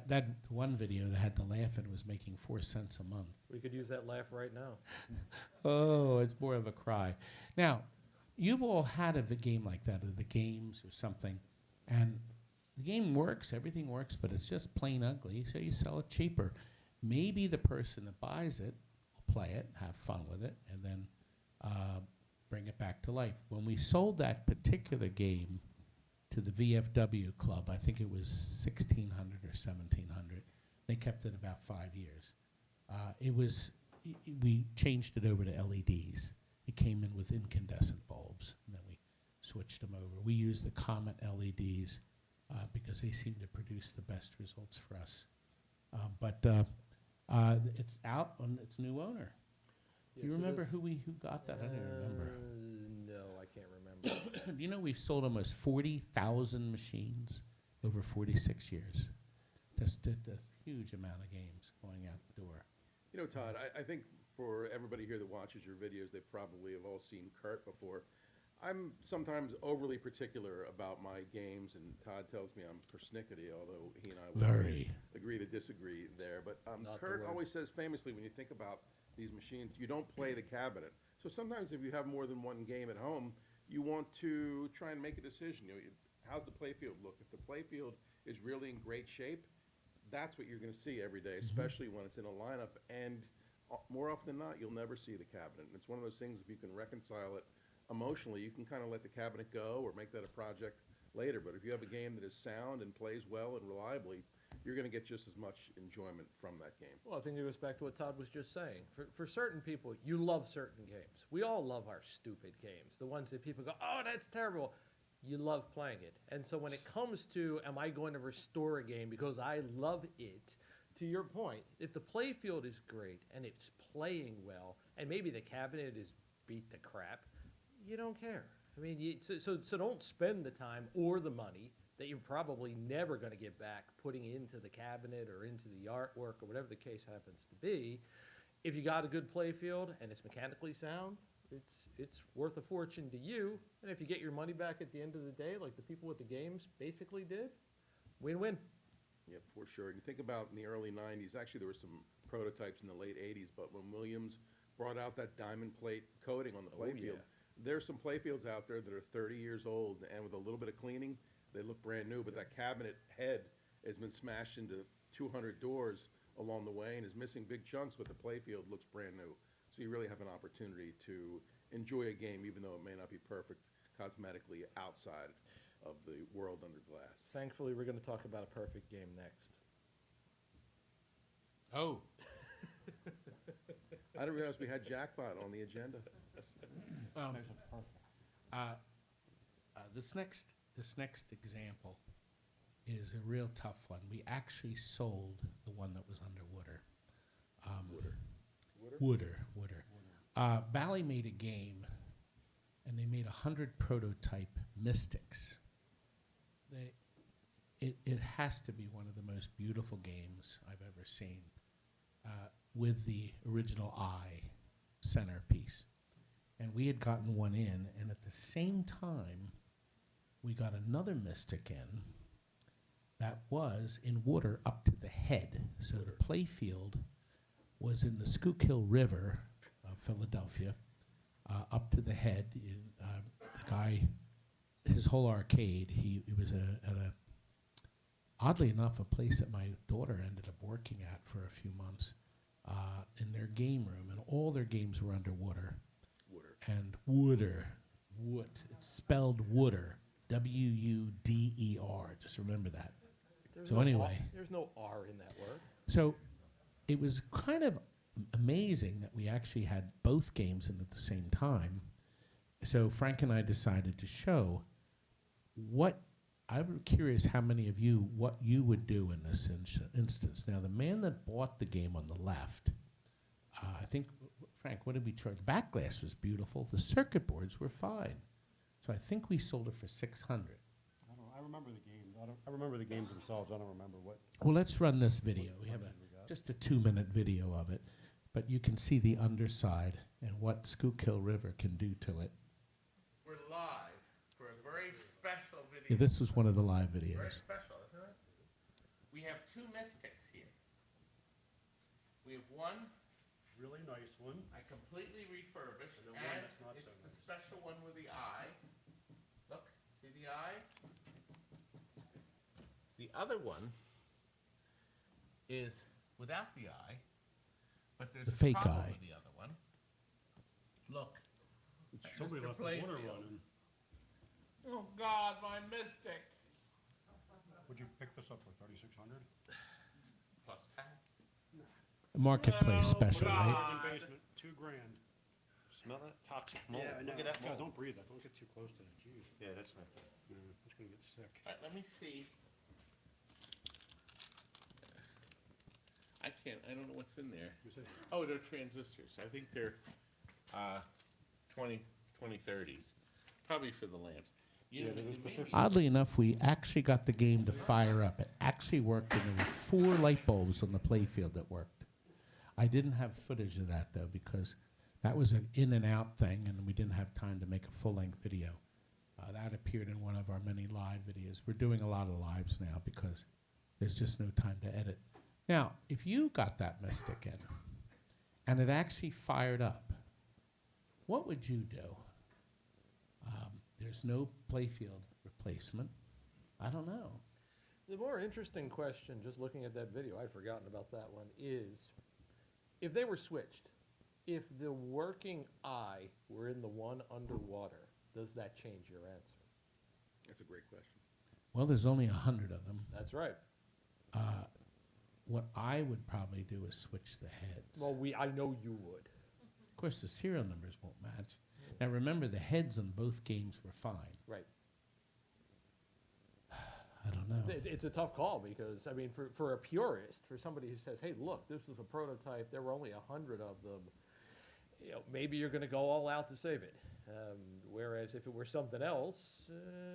That one video that had the laugh in was making 4 cents a month. We could use that laugh right now. Oh, it's more of a cry. Now, you've all had a game like that, or the games or something, and the game works, everything works, but it's just plain ugly, so you sell it cheaper. Maybe the person that buys it will play it, have fun with it, and then bring it back to life. When we sold that particular game to the VFW club, I think it was 1,600 or 1,700. They kept it about 5 years. We changed it over to LEDs. It came in with incandescent bulbs, and then we switched them over. We used the Comet LEDs because they seem to produce the best results for us. But it's out on its new owner. Yes, You it remember is. who got that? I don't even remember. No, I can't remember. Do you know we've sold almost 40,000 machines over 46 years? Just a huge amount of games going out the door. You know, Todd, I think for everybody here that watches your videos, they probably have all seen Kurt before. I'm sometimes overly particular about my games, and Todd tells me I'm persnickety, although he and I will Very. agree to disagree there. But Not the Kurt word. always says famously, when you think about these machines, you don't play the cabinet. So sometimes if you have more than one game at home, you want to try and make a decision. You know, how's the playfield look? If the playfield is really in great shape, that's what you're going to see every day, especially when it's in a lineup. And more often than not, you'll never see the cabinet. And it's one of those things, if you can reconcile it emotionally, you can kind of let the cabinet go or make that a project later. But if you have a game that is sound and plays well and reliably, you're going to get just as much enjoyment from that game. Well, I think it goes back to what Todd was just saying. For certain people, you love certain games. We all love our stupid games, the ones that people go, oh, that's terrible. You love playing it. And so when it comes to, am I going to restore a game because I love it, to your point, if the playfield is great and it's playing well, and maybe the cabinet is beat to crap, you don't care. I mean, so don't spend the time or the money that you're probably never going to get back putting into the cabinet or into the artwork or whatever the case happens to be. If you got a good playfield and it's mechanically sound, it's worth a fortune to you. And if you get your money back at the end of the day, like the people with the games basically did, win-win. Yeah, for sure. And you think about in the early 90s, actually there were some prototypes in the late 80s, but when Williams brought out that diamond plate coating on the playfield, there's some playfields out there that are 30 years old, and with a little bit of cleaning, they look brand new, but that cabinet head has been smashed into 200 doors along the way and is missing big chunks, but the playfield looks brand new. So you really have an opportunity to enjoy a game, even though it may not be perfect cosmetically outside of the world under glass. Thankfully, we're going to talk about a perfect game next. Oh. I didn't realize we had Jackpot on the agenda. This next example is a real tough one. We actually sold the one that was under Wooder. Wooder. Bally made a game, and they made 100 prototype Mystics. It has to be one of the most beautiful games I've ever seen. with the original eye centerpiece. And we had gotten one in, and at the same time, we got another Mystic in that was in water up to the head. So the play field was in the Schuylkill River of Philadelphia, up to the head. The guy, his whole arcade, he was at a, oddly enough, a place that my daughter ended up working at for a few months, in their game room, and all their games were underwater. And Wooder, it's spelled Wooder, W-U-D-E-R. Just remember that. So anyway, there's no R in that word. so it was kind of amazing that we actually had both games in at the same time. So Frank and I decided to show what, I'm curious how many of you, what you would do in this instance. Now, the man that bought the game on the left, I think, Frank, what did we charge? Back glass was beautiful. The circuit boards were fine. So I think we sold it for $600. I remember the game. I remember the games themselves. I don't remember what. Well, let's run this video. We have just a 2-minute video of it, but you can see the underside and what Schuylkill River can do to it. We're live for a very special video. Yeah, this was one of the live Very videos. special, isn't it? We have two Mystics here. We have one Really nice one. I completely refurbished, And and the one that's not it's so the nice. special one with the eye. Look, see the eye? The other one is without the eye, but there's The a fake problem eye. with the other one. Look. Somebody Mr. left the water Playfield. running. Oh God, my Mystic. Would you pick this up for 3,600? Plus tax. A marketplace special, right? God. Basement, $2,000. Smell that toxic mold? Yeah, I know. Look at that God, mold. don't breathe that. Don't get too close to that. Jeez. Yeah, that's not good. It's gonna get sick. All right, let me see. I don't know what's in there. Oh, they're transistors. I think they're 2030s. Probably for the lamps. You know, it may be- Oddly enough, we actually got the game to fire up. It actually worked, and there were 4 light bulbs on the play field that worked. I didn't have footage of that, though, because that was an in and out thing, and we didn't have time to make a full-length video. That appeared in one of our many live videos. We're doing a lot of lives now because there's just no time to edit. Now, if you got that Mystic in, and it actually fired up, what would you do? There's no playfield replacement. I don't know. The more interesting question, just looking at that video, I'd forgotten about that one, is if they were switched, if the working eye were in the one underwater, does that change your answer? That's a great question. Well, there's only 100 of them. That's right. What I would probably do is switch the heads. Well, I know you would. Of course, the serial numbers won't match. Now, remember, the heads on both games were fine. Right. I don't know. It's a tough call because, I mean, for a purist, for somebody who says, hey, look, this was a prototype, there were only 100 of them, you know, maybe you're going to go all out to save it. Whereas if it were something else,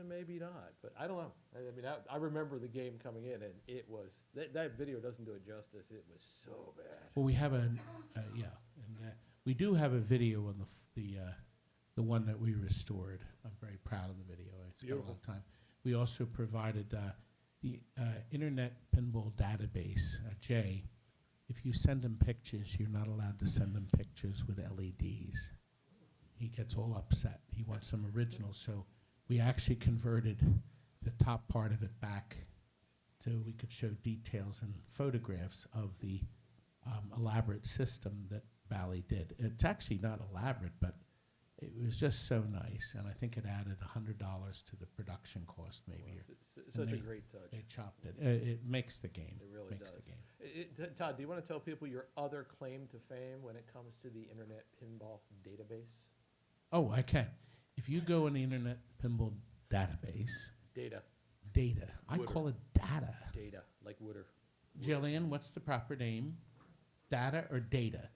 maybe not. But I don't know. I mean, I remember the game coming in, and it was, that video doesn't do it justice. It was so bad. Well, we have and we do have a video on the one that we restored. I'm very proud of the video. I spent a lot of time. We also provided the Internet Pinball Database, Jay. If you send him pictures, you're not allowed to send him pictures with LEDs. He gets all upset. He wants some originals. So we actually converted the top part of it back so we could show details and photographs of the elaborate system that Bally did. It's actually not elaborate, but it was just so nice, and I think it added $100 to the production cost, maybe. Such a great touch. They chopped it. It makes the game. It really makes does. the game. Todd, do you want to tell people your other claim to fame when it comes to the Internet Pinball Database? Oh, I can. If you go in the Internet Pinball Database, Data. I call it data. Data, like Wooder. Jillian, what's the proper name? Data or data?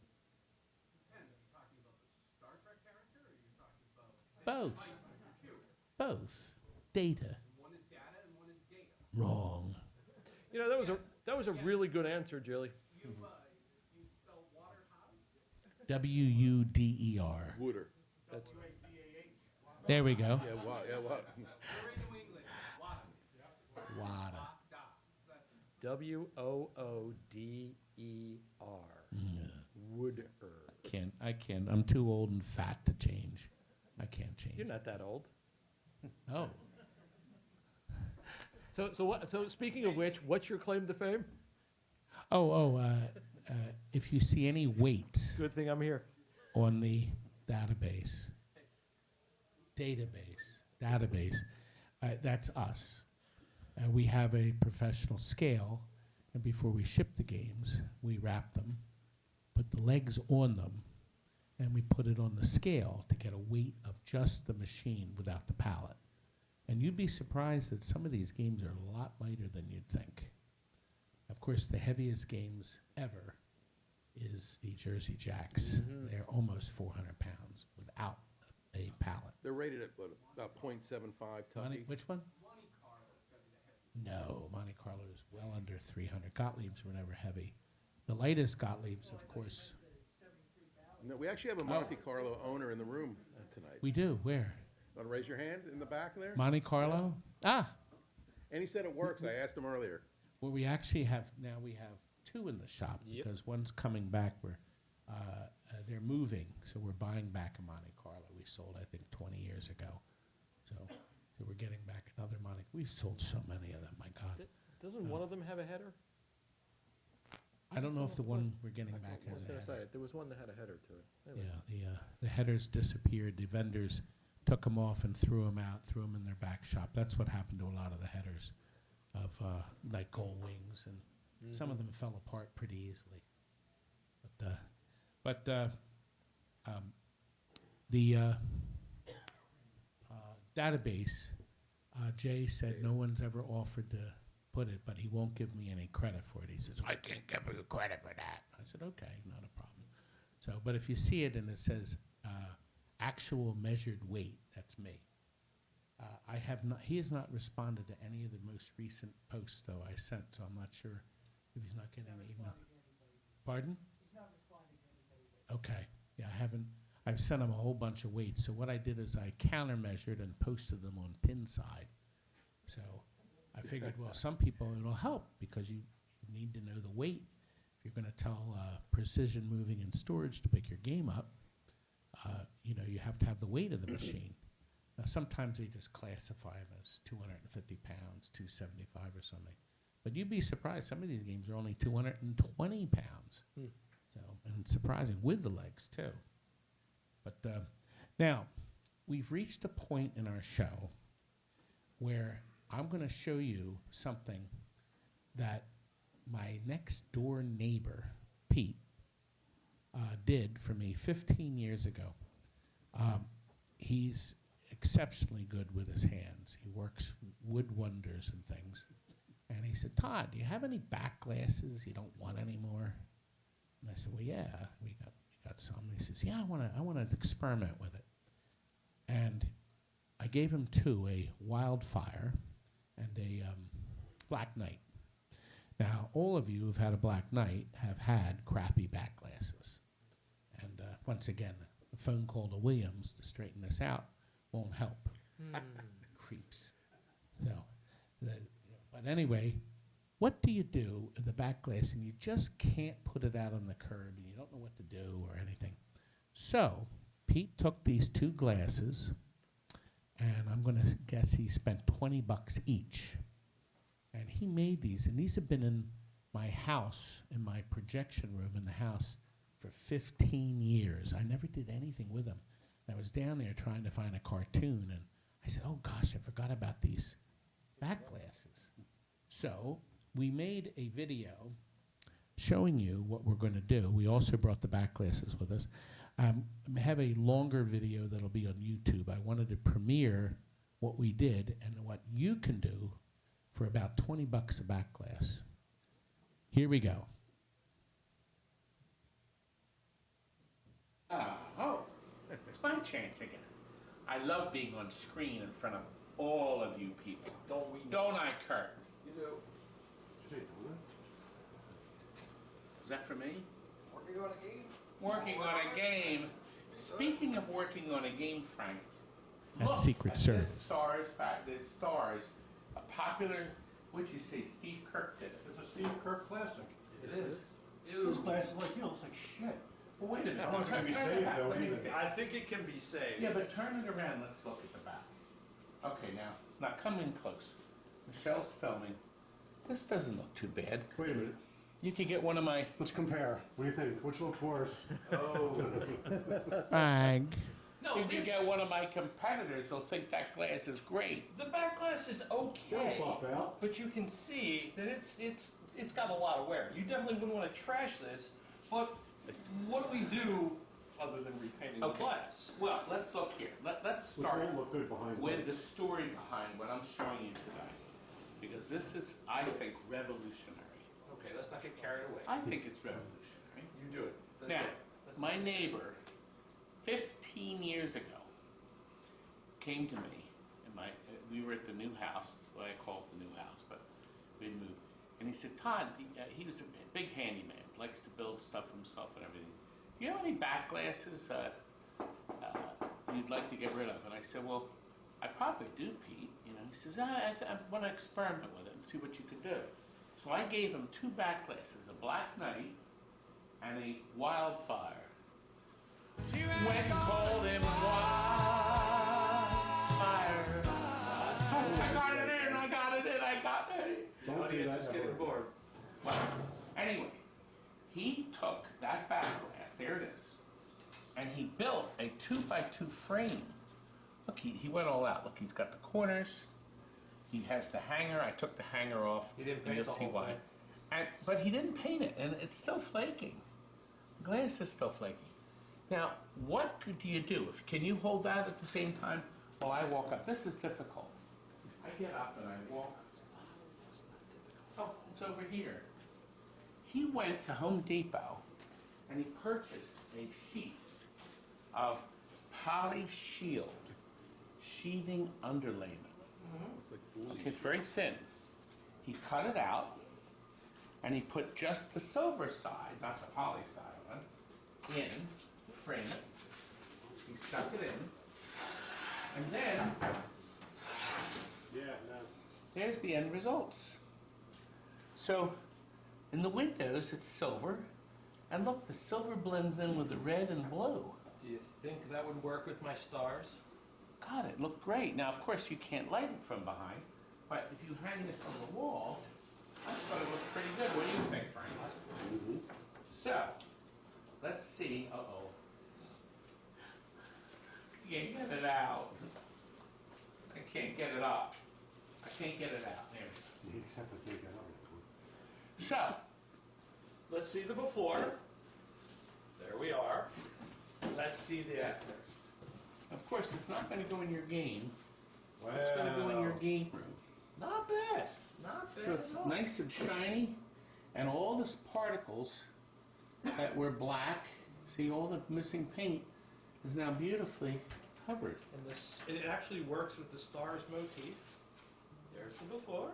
Depends. Are you talking about the Star Trek character, or are you talking about Both. bytes on a computer? Both. Data. One is data and one is data. Wrong. You know, that was a really good answer, Jilly. You W-U-D-E-R. Wooder. That's There we go. Yeah, what? Yeah, what? We're in New England. Wada. Wada. Wooder. Wooder. I can't. I'm too old and fat to change. I can't change. You're not that old. Oh. So speaking of which, what's your claim to fame? If you see any weights Good thing I'm here. on the database, that's us. We have a professional scale, and before we ship the games, we wrap them, put the legs on them, and we put it on the scale to get a weight of just the machine without the pallet. And you'd be surprised that some of these games are a lot lighter than you'd think. Of course, the heaviest games ever is the Jersey Jacks. They're almost 400 pounds without a pallet. They're rated at what, about .75 Tuckey. Which one? No, Monte Carlo is well under 300. Gottliebs were never heavy. The lightest Gottliebs, of course. No, we actually have a Monte Carlo owner in the room tonight. We do. Where? Want to raise your hand in the back there? Monte Carlo? Ah! And he said it works. I asked him earlier. Well, we actually have, now we have two in the shop because one's coming back. They're moving, so we're buying back a Monte Carlo we sold, I think, 20 years ago. So we're getting back another Monte. We've sold so many of them, my God. Doesn't one of them have a header? I don't know if the one we're getting back I has was a going to say header. it. There was one that had a header to it. Anyway. Yeah, the headers disappeared. The vendors took them off and threw them out, threw them in their back shop. That's what happened to a lot of the headers of like Gold Wings, and some of them fell apart pretty easily. But the database, Jay said no one's ever offered to put it, but he won't give me any credit for it. He says, I can't give you credit for that. I said, okay, not a problem. So, but if you see it and it says actual measured weight, that's me. I have not. He has not responded to any of the most recent posts, though, I sent, so I'm not sure if he's not getting the email. Pardon? He's not responding to anybody. Okay. Yeah, I haven't. I've sent him a whole bunch of weights. So what I did is I counter-measured and posted them on Pinside. So I figured, well, some people it'll help because you need to know the weight. If you're going to tell Precision Moving and Storage to pick your game up, you have to have the weight of the machine. Now, sometimes they just classify them as 250 pounds, 275 or something. But you'd be surprised. Some of these games are only 220 pounds. So, and surprising with the legs, too. But now, we've reached a point in our show where I'm going to show you something that my next door neighbor, Pete, did for me 15 years ago. He's exceptionally good with his hands. He works wood wonders and things. And he said, Todd, do you have any back glasses you don't want anymore? And I said, well, yeah, we got some. And he says, yeah, I want to experiment with it. And I gave him two, a Wildfire and a Black Knight. Now, all of you who've had a Black Knight have had crappy back glasses. And once again, a phone call to Williams to straighten this out won't help. Creeps. So, but anyway, what do you do with the back glass and you just can't put it out on the curb and you don't know what to do or anything? So, Pete took these two glasses, and I'm going to guess he spent $20 each. And he made these, and these have been in my house, in my projection room in the house for 15 years. I never did anything with them. And I was down there trying to find a cartoon, and I said, oh gosh, I forgot about these back glasses. So we made a video showing you what we're going to do. We also brought the back glasses with us. I have a longer video that'll be on YouTube. I wanted to premiere what we did and what you can do for about $20 a back glass. Here we go. It's my chance again. I love being on screen in front of all of you people. Don't I, Kurt? You do. Is that for me? Working on a game? working on a game. Speaking of working on a game, Frank, That's look Secret at Service. This stars, a popular, what'd you say, Steve Kirk did it. It's a Steve Kirk classic. It is. This glass is like, looks like shit. Well, wait a minute. I don't know if it can be Turn it saved, back. though, Let me either. see. I think it can be saved. Yeah, but turn it around. Let's look at the back. Okay, now come in close. Michelle's filming. This doesn't look too bad. Wait a minute. You could get one of my. Let's compare. What do you think? Which looks worse? Frank. No, If you this, get one of my competitors, they'll think that glass is great. The back glass is okay, Don't buff out. but you can see that it's got a lot of wear. You definitely wouldn't want to trash this, but what do we do other than repainting the Okay. glass? Well, let's look here. Let's Which start won't look good behind with you. the story behind what I'm showing you today. Because this is, I think, revolutionary. Okay, let's not get carried away. I think it's revolutionary. You do it. That's Now, good. That's- my neighbor, 15 years ago, came to me, and we were at the new house, what I call it the new house, but we moved. And he said, Todd, he was a big handyman, likes to build stuff himself and everything. Do you have any back glasses you'd like to get rid of? And I said, well, I probably do, Pete. You know, he says, I want to experiment with it and see what you could do. So I gave him 2 back glasses, a Black Knight and a Wildfire. Went and called him Wildfire. I got it in, I got it in, I got it. The Don't do audience that is ever. getting bored. Well, anyway, he took that back glass, there it is, and he built a 2x2 frame. Look, he went all out. Look, he's got the corners. He has the hanger. I took the hanger off. He didn't and paint you'll the see whole why. thing. But he didn't paint it, and it's still flaking. The glass is still flaking. Now, what do you do? Can you hold that at the same time while I walk up? This is difficult. I get up and I walk. Oh, it's over here. He went to Home Depot and he purchased a sheet of poly shield sheathing underlayment. Okay, it's very thin. He cut it out and he put just the silver side, not the poly side one, in, frame it. He stuck it in. And then there's the end results. So in the windows, it's silver. And look, the silver blends in with the red and blue. Do you think that would work with my stars? God, it looked great. Now, of course, you can't light it from behind, but if you hang this on the wall, I thought it looked pretty good. What do you think, Frank? So, let's see. Uh-oh. Can't get it out. I can't get it up. I can't get it out. There we go. So, Let's see the before. There we are. Let's see the after. of course, it's not going to go in your game. It's going to go in your game room. Not bad. Not bad So it's at all. nice and shiny, and all these particles that were black, see all the missing paint, is now beautifully covered. And this, it actually works with the stars motif. There's the before.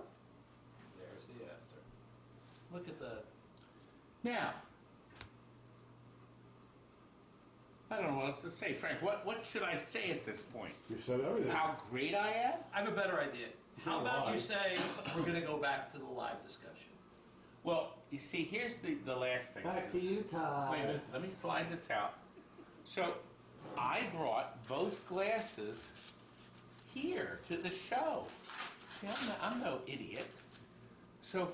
There's the after. Look at the. Now, I don't know what else to say. Frank, what should I say at this point? You said everything. How great I am? I have a better idea. How You're about you live. say we're going to go back to the live discussion? Well, you see, here's the last thing. Back to you, Todd. Wait a minute, let me slide this out. So, I brought both glasses here to the show. See, I'm no idiot. So,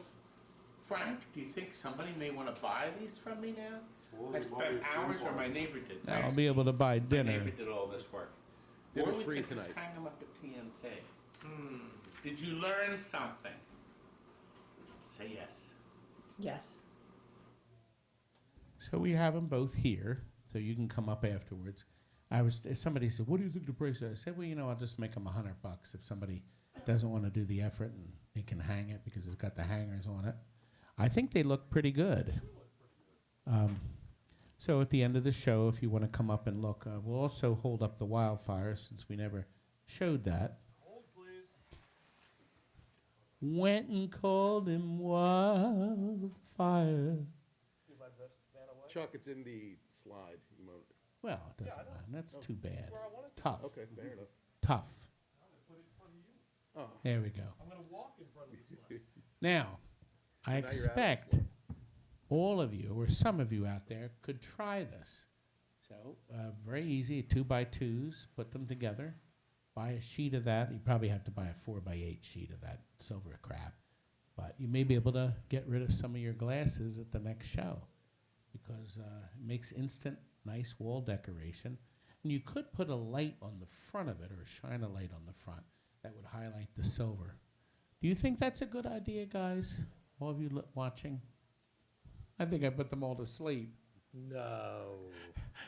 Frank, do you think somebody may want to buy these from me now? Well, I spent why hours, don't or you my buy neighbor did. I'll Thanks. be able to buy My neighbor did all this work. They Or were we free could just tonight. hang them up at TNT. Did you learn something? Say yes. Yes. So we have them both here, so you can come up afterwards. Somebody said, "What do you think the price is?" I said, "Well, I'll just make them $100 if somebody doesn't want to do the effort and they can hang it because it's got the hangers on it." I think they look pretty good. So at the end of the show, if you want to come up and look, we'll also hold up the Wildfire since we never showed that. Hold, please. Went and called him Wildfire. Do my best, man away. Chuck, it's in the slide. You mount it. Well, it doesn't matter. That's too bad. Tough. Okay, fair enough. Tough. Oh, There we go. I'm gonna walk in front of the slide. Now, I now you're out of the expect slide. all of you, or some of you out there, could try this. So, very easy, 2x2s, put them together. Buy a sheet of that. You probably have to buy a 4x8 sheet of that silver crap. But you may be able to get rid of some of your glasses at the next show because it makes instant nice wall decoration. And you could put a light on the front of it or shine a light on the front that would highlight the silver. Do you think that's a good idea, guys? All of you watching? I think I put them all to sleep. No.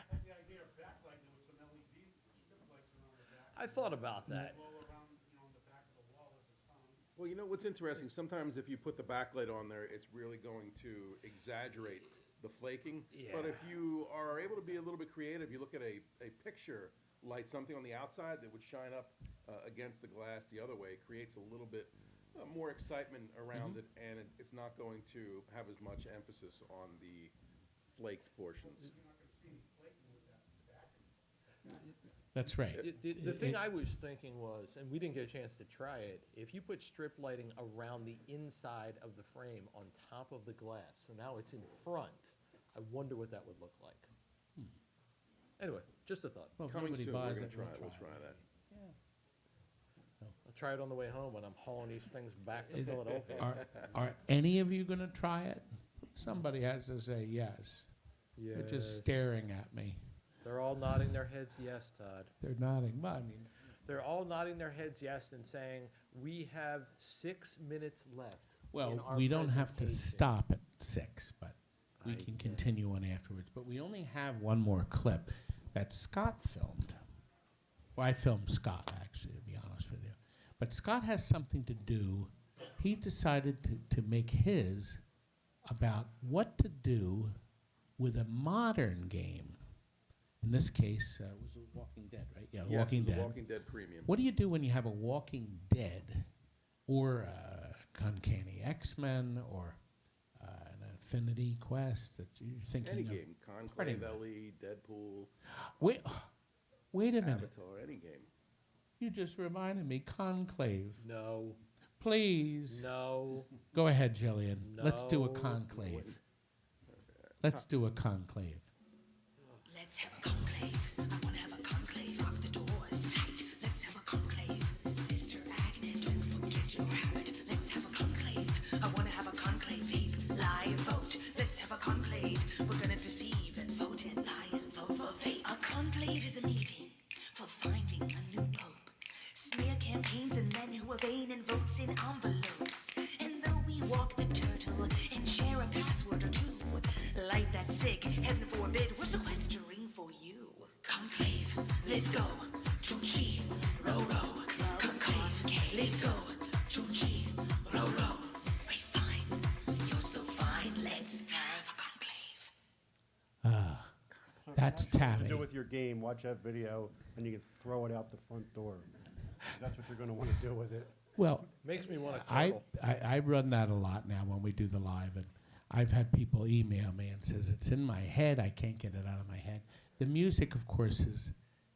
The idea of backlighting with some LED strip lights around the back. I thought about that. All around, on the back of the wall as it's on. Well, you know what's interesting? Sometimes if you put the backlight on there, it's really going to exaggerate the flaking. But Yeah. if you are able to be a little bit creative, you look at a picture light, something on the outside that would shine up against the glass the other way, creates a little bit more excitement around it, and it's not going to have as much emphasis on the flaked portions. That's right. The thing I was thinking was, and we didn't get a chance to try it, if you put strip lighting around the inside of the frame on top of the glass, so now it's in front, I wonder what that would look like. Anyway, just a thought. Well, if Coming nobody soon, we're buys gonna it, try we'll it. We'll try that. I'll try it on the way home when I'm hauling these things back to Philadelphia. Are any of you going to try it? Somebody has to say yes. They're just staring at me. They're all nodding their heads yes, Todd. They're nodding. Well, I mean, They're all nodding their heads yes and saying, we have 6 minutes left. in well, our we don't have to presentation." stop at 6, but we I can get continue on afterwards. But we only have one more clip that Scott filmed. Well, I filmed Scott, actually, to be honest with you. But Scott has something to do. He decided to make his about what to do with a modern game. In this case, it was Walking Dead, right? Yeah, Yes, Walking the Dead. Walking Dead Premium. What do you do when you have a Walking Dead or Uncanny X-Men or an Infinity Quest that you're thinking Any of? game. Conclave, Pretty much. LE, Deadpool, Wait a minute. Avatar, any game. You just reminded me, Conclave. No, Please. no. Go ahead, Jillian. Let's do a No. conclave. Let's do a conclave. Let's have a conclave. I want to have a conclave. Lock the doors tight. Let's have a conclave. Sister Agnes, don't forget your habit. Let's have a conclave. I want to have a conclave. Vape, lie, vote. Let's have a conclave. We're gonna deceive and vote and lie and vote for vape. A conclave is a meeting for finding a new pope. Smear campaigns and men who are vain and votes in envelopes. And though we walk the turtle and share a password or two, light that cig, heaven forbid, we're sequestering for you. Conclave, let go, Tucci, row row. Conclave, let go, Tucci, row row. Refines, you're so fine, let's have a conclave. That's To Tammy. do with your game, watch that video, and you can throw it out the front door. That's what you're going to want to do with it. Well, Makes me want to I cuddle. run that a lot now when we do the live, and I've had people email me and says it's in my head. I can't get it out of my head. The music, of course,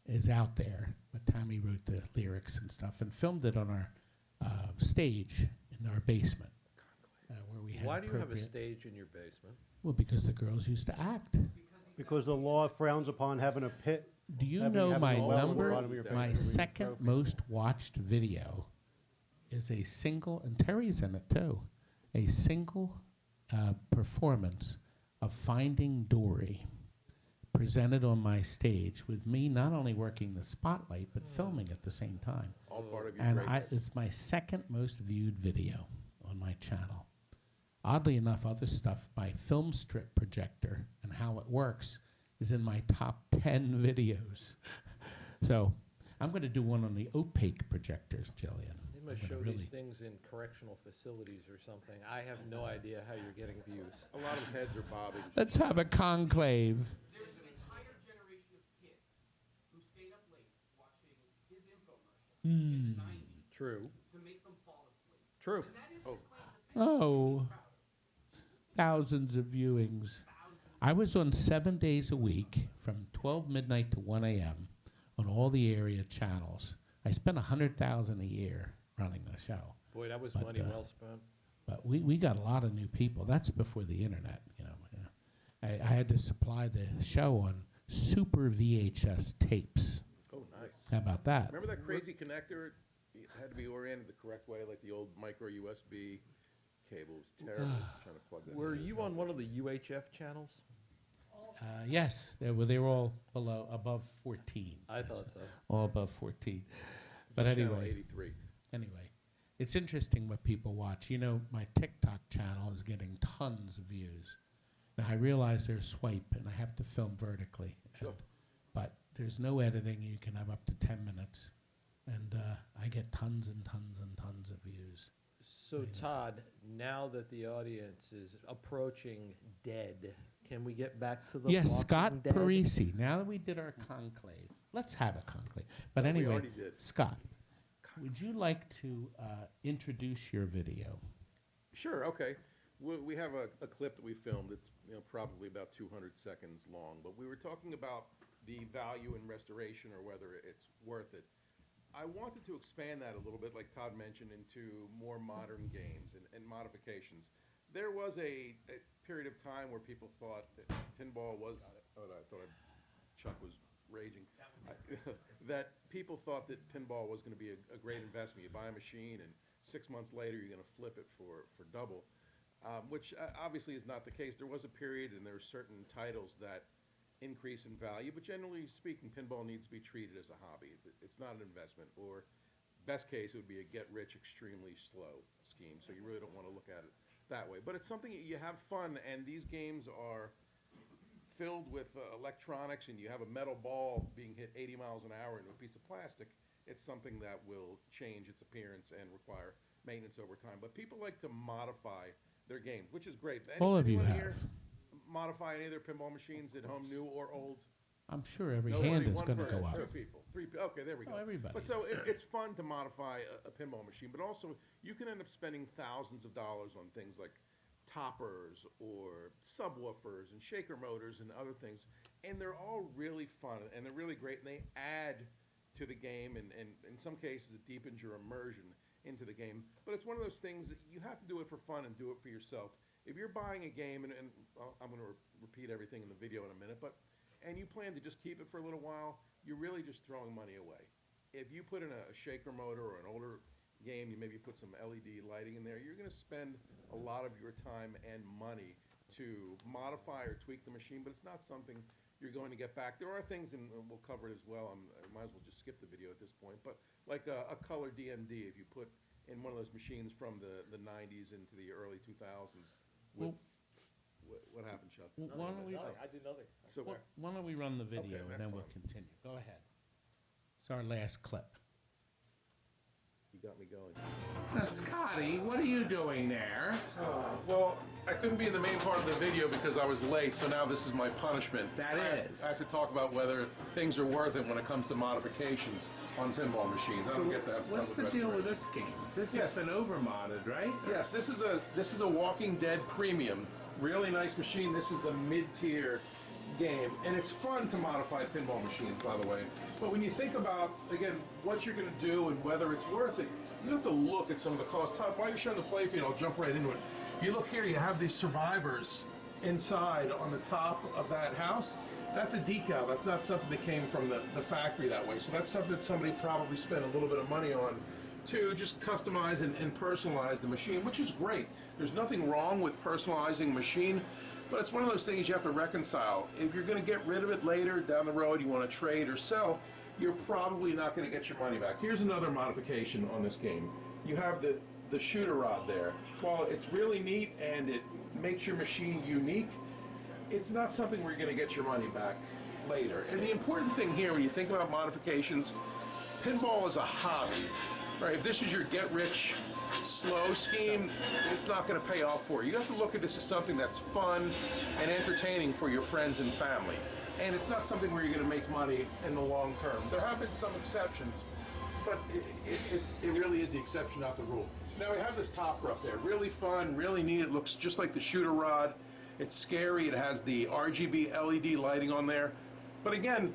is out there, but Tammy wrote the lyrics and stuff and filmed it on our stage in our basement, where we had. Why do you have a appropriate- stage in your basement? Well, because the girls used to act. Because the law frowns upon having a pit. Do you Having- know having my a well on the number? bottom of your My picture, second trophy. most watched video is a single, and Terry's in it too, a single performance of Finding Dory, presented on my stage with me not only working the spotlight but filming at the same time. All part of your And greatness. it's my second most viewed video on my channel. Oddly enough, other stuff, my film strip projector and how it works is in my top 10 videos. So I'm going to do one on the opaque projectors, Jillian. They must I'm show gonna these things in correctional facilities or something. I have no idea how you're getting views. A lot of heads are bobbing. Let's have a conclave. There's an entire generation of kids who stayed up late watching his infomercial in the 90s True. to make them fall asleep. True. And that is his claim to fame. Oh, thousands of viewings. I was on 7 days a week from 12 midnight to 1 a.m. on all the area channels. I spent $100,000 a year running the show. Boy, that was But, money well spent. But we got a lot of new people. That's before the internet, you know. Yeah. I had to supply the show on super VHS tapes. Oh, nice. How about that? Remember that crazy connector? It had to be oriented the correct way, like the old micro USB cable. It was terrible trying to plug that Were in. you on one of the UHF channels? Yes, they were all above 14. I thought so. All above 14. But Channel anyway, 83. it's interesting what people watch. You know, my TikTok channel is getting tons of views. Now, I realize there's swipe, and I have to film vertically. Sure. But there's no editing. You can have up to 10 minutes. And I get tons and tons and tons of views. So, Todd, now that the audience is approaching dead, can we get back to the Yes, Walking Scott Dead? Parisi. Now that we did our conclave, let's have a conclave. But No, we anyway, already did. Scott, would you like to introduce your video? Sure, okay. We have a clip that we filmed. It's probably about 200 seconds long. But we were talking about the value in restoration or whether it's worth it. I wanted to expand that a little bit, like Todd mentioned, into more modern games and modifications. There was a period of time where people thought that pinball was. I thought Chuck was raging. That people thought that pinball was going to be a great investment. You buy a machine, and 6 months later, you're going to flip it for double, which obviously is not the case. There was a period, and there are certain titles that increase in value, but generally speaking, pinball needs to be treated as a hobby. It's not an investment, or best case, it would be a get-rich extremely slow scheme, so you really don't want to look at it that way. But it's something you have fun, and these games are filled with electronics, and you have a metal ball being hit 80 miles an hour into a piece of plastic. It's something that will change its appearance and require maintenance over time. But people like to modify their games, which is great. All of you Anyone have. here modify any of their pinball machines at home, new or old? I'm sure every Nobody, hand is one going to person, go up. 2 people, 3 people. Okay, there we go. Oh, everybody. But so it's fun to modify a pinball machine, but also you can end up spending thousands of dollars on things like toppers or subwoofers and shaker motors and other things, and they're all really fun and they're really great, and they add to the game, and in some cases it deepens your immersion into the game. But it's one of those things that you have to do it for fun and do it for yourself. If you're buying a game, and I'm going to repeat everything in the video in a minute, and you plan to just keep it for a little while, you're really just throwing money away. If you put in a shaker motor or an older game, you maybe put some LED lighting in there, you're going to spend a lot of your time and money to modify or tweak the machine, but it's not something you're going to get back. There are things, and we'll cover it as well, I might as well just skip the video at this point, but like a color DMD, if you put in one of those machines from the 90s into the early 2000s, what happened, Chuck? Why don't we? I did nothing. So Why don't we run the video Okay, and then we'll fine. continue? Go ahead. It's our last clip. you got me going. Now, Scotty, what are you doing there? Well, I couldn't be in the main part of the video because I was late, so now this is my punishment. That is. I have to talk about whether things are worth it when it comes to modifications on pinball machines. I don't get to have fun What's with the deal with restoration. this game? This has been overmodded, right? Yes, this is a Walking Dead premium. Really nice machine. This is the mid-tier game, and it's fun to modify pinball machines, by the way. But when you think about, again, what you're going to do and whether it's worth it, you have to look at some of the costs. Todd, while you're showing the play field, I'll jump right into it. You look here, you have these survivors inside on the top of that house. That's a decal. That's not something that came from the factory that way. So that's something that somebody probably spent a little bit of money on to just customize and personalize the machine, which is great. There's nothing wrong with personalizing a machine, but it's one of those things you have to reconcile. If you're going to get rid of it later down the road, you want to trade or sell, you're probably not going to get your money back. Here's another modification on this game. You have the shooter rod there. While it's really neat and it makes your machine unique, it's not something where you're going to get your money back later. And the important thing here, when you think about modifications, pinball is a hobby. Right, if this is your get-rich-slow scheme, it's not going to pay off for you. You have to look at this as something that's fun and entertaining for your friends and family. And it's not something where you're going to make money in the long term. There have been some exceptions, but it really is the exception, not the rule. Now we have this topper up there. Really fun, really neat. It looks just like the shooter rod. It's scary. It has the RGB LED lighting on there. But again,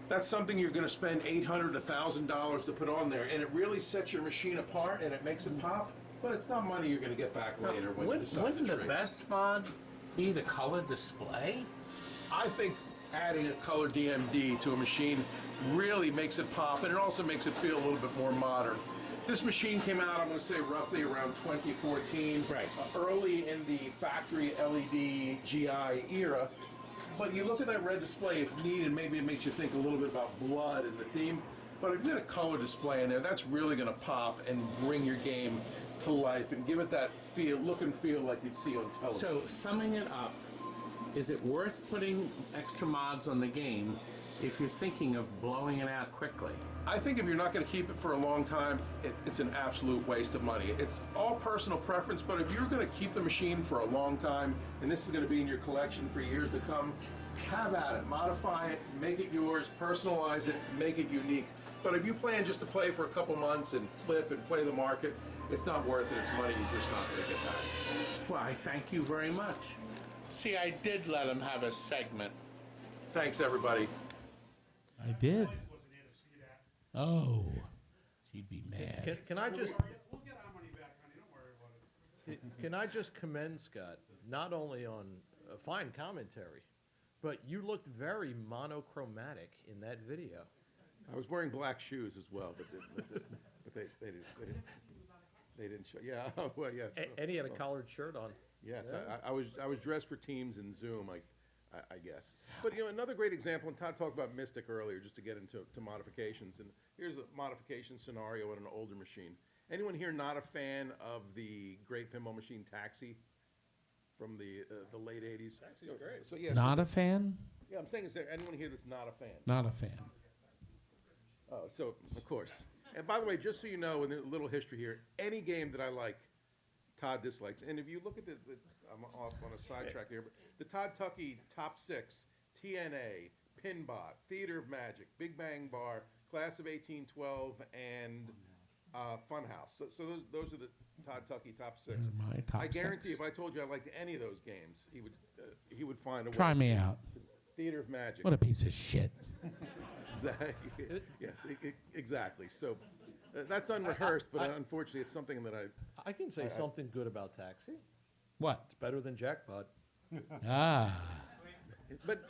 that's something you're going to spend $800 to $1,000 to put on there, and it really sets your machine apart and it makes it pop. But it's not money you're going to get back later when you decide to Wouldn't the trade. best mod be the color display? I think adding a color DMD to a machine really makes it pop, and it also makes it feel a little bit more modern. This machine came out, I'm going to say, roughly around 2014. Right. Early in the factory LED GI era. But you look at that red display, it's neat, and maybe it makes you think a little bit about blood and the theme. But if you get a color display in there, that's really going to pop and bring your game to life and give it that feel, look and feel like you'd see on television. So, summing it up, is it worth putting extra mods on the game if you're thinking of blowing it out quickly? I think if you're not going to keep it for a long time, it's an absolute waste of money. It's all personal preference, but if you're going to keep the machine for a long time, and this is going to be in your collection for years to come, have at it. Modify it, make it yours, personalize it, make it unique. But if you plan just to play for a couple months and flip and play the market, it's not worth it. It's money you're just not going to get back. Well, I thank you very much. See, I did let him have a segment. Thanks, everybody. I did. Oh, she'd be mad. Can I just We'll get our money back, honey. Don't worry about it. can I just commend Scott not only on a fine commentary, but you looked very monochromatic in that video. I was wearing black shoes as well, but they didn't show. Yeah, well, yes. And he had a collared shirt on. Yes, Yeah. I was dressed for Teams and Zoom, I guess. But another great example, and Todd talked about Mystic earlier, just to get into modifications. And here's a modification scenario on an older machine. Anyone here not a fan of the great pinball machine Taxi from the late '80s? Taxi's great. So yeah, Not a fan? yeah, I'm saying, is there anyone here that's not a fan? Not a fan. Oh, so of course. And by the way, just so you know, in a little history here, any game that I like, Todd dislikes. And if you look at I'm off on a sidetrack here, but the Todd Tuckey top 6, TNA, Pinbot, Theater of Magic, Big Bang Bar, Class of 1812, and Funhouse. So those are the Todd Tuckey top 6. Those are my top I guarantee six. if I told you I liked any of those games, he would find a way. Try me out. Theater of Magic. What a piece of shit. Exactly. Yes, exactly. So that's unrehearsed, but unfortunately, it's something that I can say something good about Taxi. What? It's better than Jackpot. Ah. But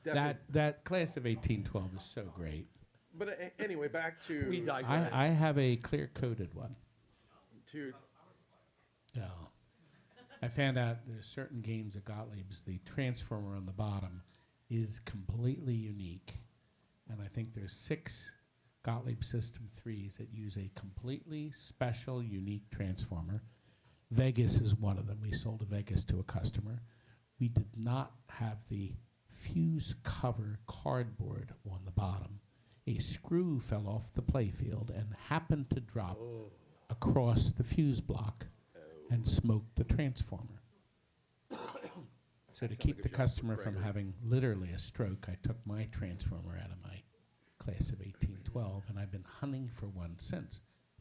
definitely. That class of 1812 is so great. But anyway, back to We digress. I have a clear-coated one. to No. I found out there's certain games at Gottlieb's, the transformer on the bottom is completely unique. And I think there's 6 Gottlieb System 3s that use a completely special, unique transformer. Vegas is one of them. We sold a Vegas to a customer. We did not have the fuse cover cardboard on the bottom. A screw fell off the playfield and happened to drop across the fuse block and smoked the transformer. So to keep the customer from having literally a stroke, I took my transformer out of my class of 1812, and I've been hunting for one since,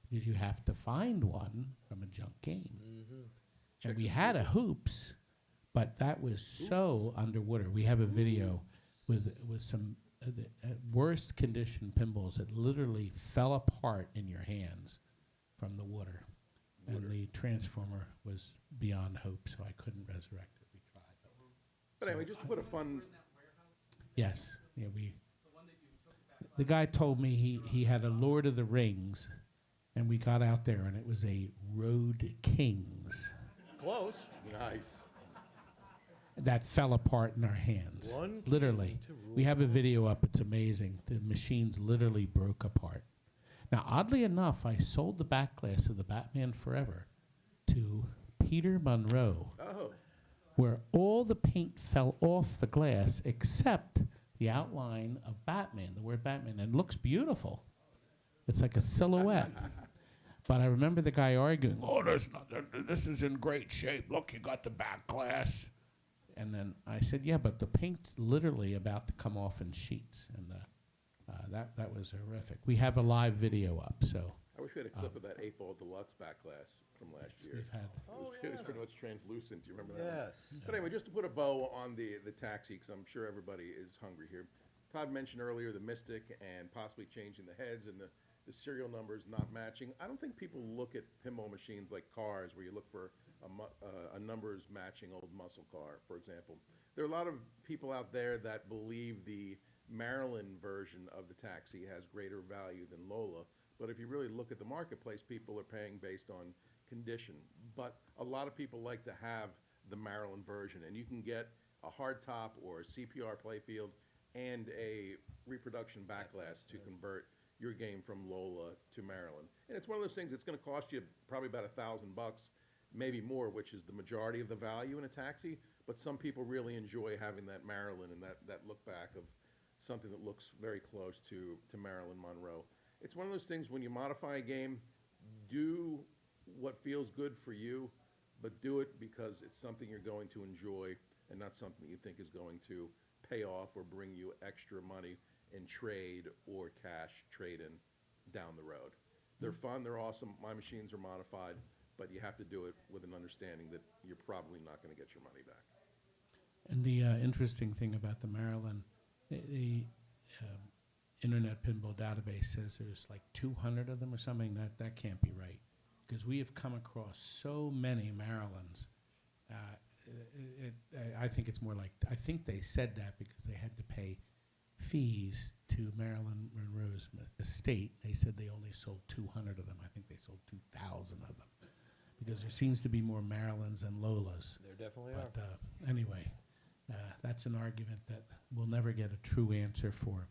because you have to find one from a junk game. And we had a Hoops, but that was so underwater. We have a video with some the worst condition pinballs that literally fell apart in your hands from the water. And the transformer was beyond hope, so I couldn't resurrect it. We tried. But anyway, just to put a fun. Yes, yeah, the guy told me he had a Lord of the Rings, and we got out there, and it was a Road Kings Close. Nice. that fell apart in our hands. One Literally. king to We have a video up. It's amazing. The machines literally broke apart. Now, oddly enough, I sold the back glass of the Batman Forever to Peter Monroe, Oh, where all the paint fell off the glass except the outline of Batman, the word Batman, and it looks beautiful. It's like a silhouette. But I remember the guy arguing, "Oh, this is in great shape. Look, you got the back glass." And then I said, "Yeah, but the paint's literally about to come off in sheets." And that was horrific. We have a live video up, so I wish we had a clip of that 8-ball deluxe back class from last year. we've had. It was pretty much translucent. Do you remember that? one? Yes. But anyway, just to put a bow on the taxi, because I'm sure everybody is hungry here. Todd mentioned earlier the Mystic and possibly changing the heads and the serial numbers not matching. I don't think people look at pinball machines like cars, where you look for a numbers matching old muscle car, for example. There are a lot of people out there that believe the Maryland version of the taxi has greater value than Lola. But if you really look at the marketplace, people are paying based on condition. But a lot of people like to have the Maryland version, and you can get a hardtop or a CPR playfield and a reproduction backlash to convert your game from Lola to Maryland. And it's one of those things that's going to cost you probably about $1,000, maybe more, which is the majority of the value in a taxi. But some people really enjoy having that Maryland and that look back of something that looks very close to Marilyn Monroe. It's one of those things, when you modify a game, do what feels good for you, but do it because it's something you're going to enjoy and not something you think is going to pay off or bring you extra money in trade or cash trade-in down the road. They're fun, they're awesome, my machines are modified, but you have to do it with an understanding that you're probably not going to get your money back. And the interesting thing about the Maryland, the Internet Pinball Database says there's like 200 of them or something. That can't be right, because we have come across so many Marylands. I think it's more like, I think they said that because they had to pay fees to Marilyn Monroe's estate. They said they only sold 200 of them. I think they sold 2,000 of them, because there seems to be more Marilyns than Lolas. There definitely But are. anyway, that's an argument that we'll never get a true answer for.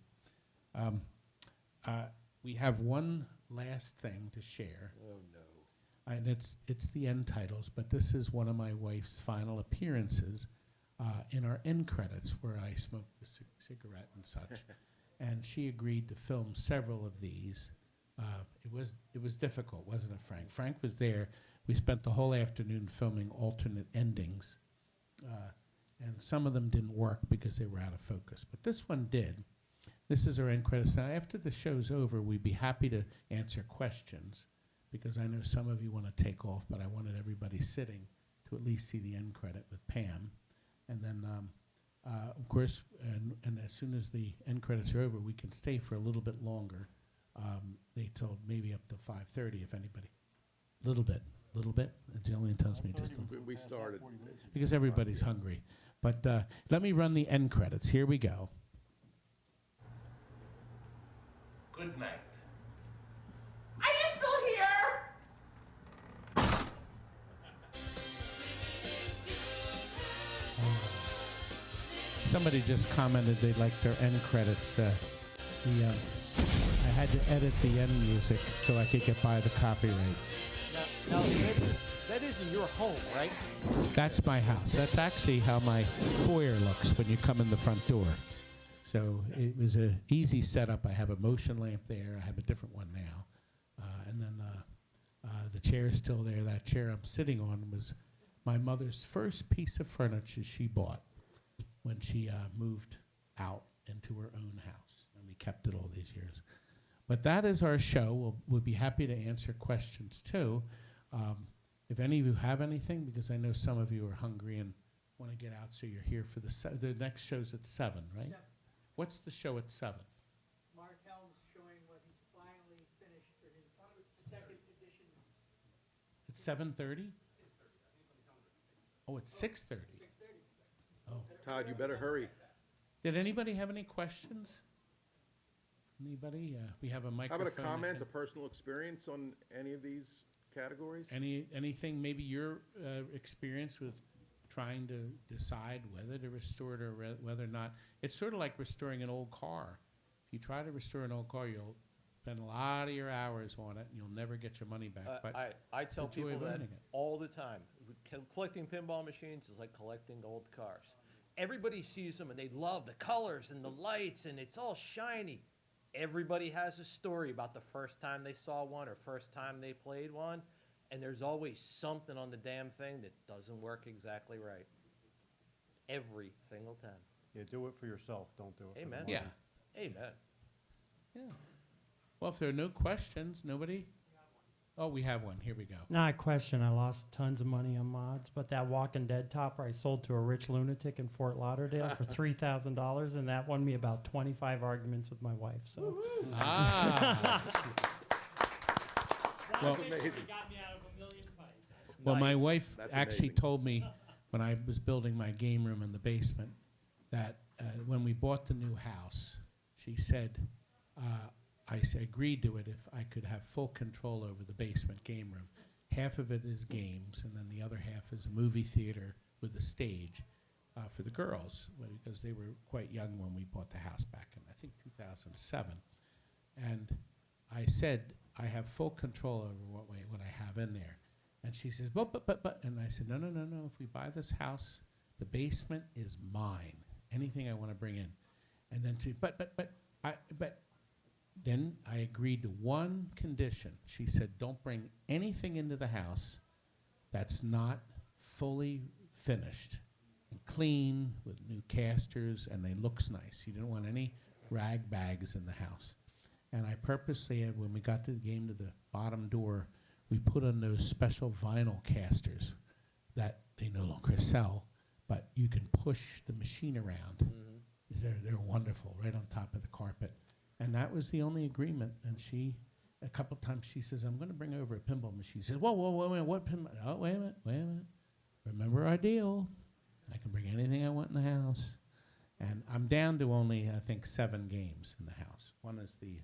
We have one last thing to share. Oh, no. And it's the end titles, but this is one of my wife's final appearances in our end credits, where I smoked the cigarette and such. And she agreed to film several of these. It was difficult, wasn't it, Frank? Frank was there. We spent the whole afternoon filming alternate endings, and some of them didn't work because they were out of focus, but this one did. This is our end credits. Now, after the show's over, we'd be happy to answer questions, because I know some of you want to take off, but I wanted everybody sitting to at least see the end credit with Pam. And then, of course, and as soon as the end credits are over, we can stay for a little bit longer. They told maybe up to 5:30 if anybody. Little bit. Jillian tells me just We started. because everybody's hungry. But let me run the end credits. Here we go. Good night. Are you still here? Somebody just commented they liked their end credits. I had to edit the end music so I could get by the copyrights. Now that isn't your home, right? That's my house. That's actually how my foyer looks when you come in the front door. So it was an easy setup. I have a motion lamp there. I have a different one now. And then the chair's still there. That chair I'm sitting on was my mother's first piece of furniture she bought when she moved out into her own house. And we kept it all these years. But that is our show. We'll be happy to answer questions too. If any of you have anything, because I know some of you are hungry and want to get out, so you're here for the next show's at 7, right? 7. What's the show at 7? Mark Helm's showing what he's finally finished for his second edition. It's 7:30? Oh, it's 6:30. 6:30. Oh. Todd, you better hurry. Did anybody have any questions? Anybody? We have a How microphone. about a comment, a personal experience on any of these categories? Anything, maybe your experience with trying to decide whether to restore it or whether or not. It's sort of like restoring an old car. If you try to restore an old car, you'll spend a lot of your hours on it, and you'll never get your money back. But I tell it's a joy people that learning it. all the time. Collecting pinball machines is like collecting old cars. Everybody sees them and they love the colors and the lights and it's all shiny. Everybody has a story about the first time they saw one or first time they played one, and there's always something on the damn thing that doesn't work exactly right. Every single time. Yeah, do it for yourself. Don't do it for Amen. the money. Yeah. Amen. Yeah. Well, if there are no questions, nobody? Oh, we have one. Here we go. Not a question. I lost tons of money on mods, but that Walking Dead topper I sold to a rich lunatic in Fort Lauderdale for $3,000, and that won me about 25 arguments with my wife. So. Ah. Well, amazing. well, my Nice. wife That's actually amazing. told me when I was building my game room in the basement that when we bought the new house, she said, agreed to it if I could have full control over the basement game room. Half of it is games, and then the other half is a movie theater with a stage for the girls, because they were quite young when we bought the house back in, I think, 2007. And I said, I have full control over what I have in there. And she says, but, and I said, no. If we buy this house, the basement is mine. Anything I want to bring in. And then then I agreed to one condition. She said, don't bring anything into the house that's not fully finished and clean with new casters, and they looks nice. She didn't want any rag bags in the house. And I purposely, when we got to the game to the bottom door, we put on those special vinyl casters that they no longer sell, but you can push the machine around. They're wonderful, right on top of the carpet. And that was the only agreement. And she, a couple times, she says, I'm going to bring over a pinball machine. She says, whoa, what pinball? Oh, wait a minute. Remember our deal. I can bring anything I want in the house. And I'm down to only, I think, 7 games in the house. One is the,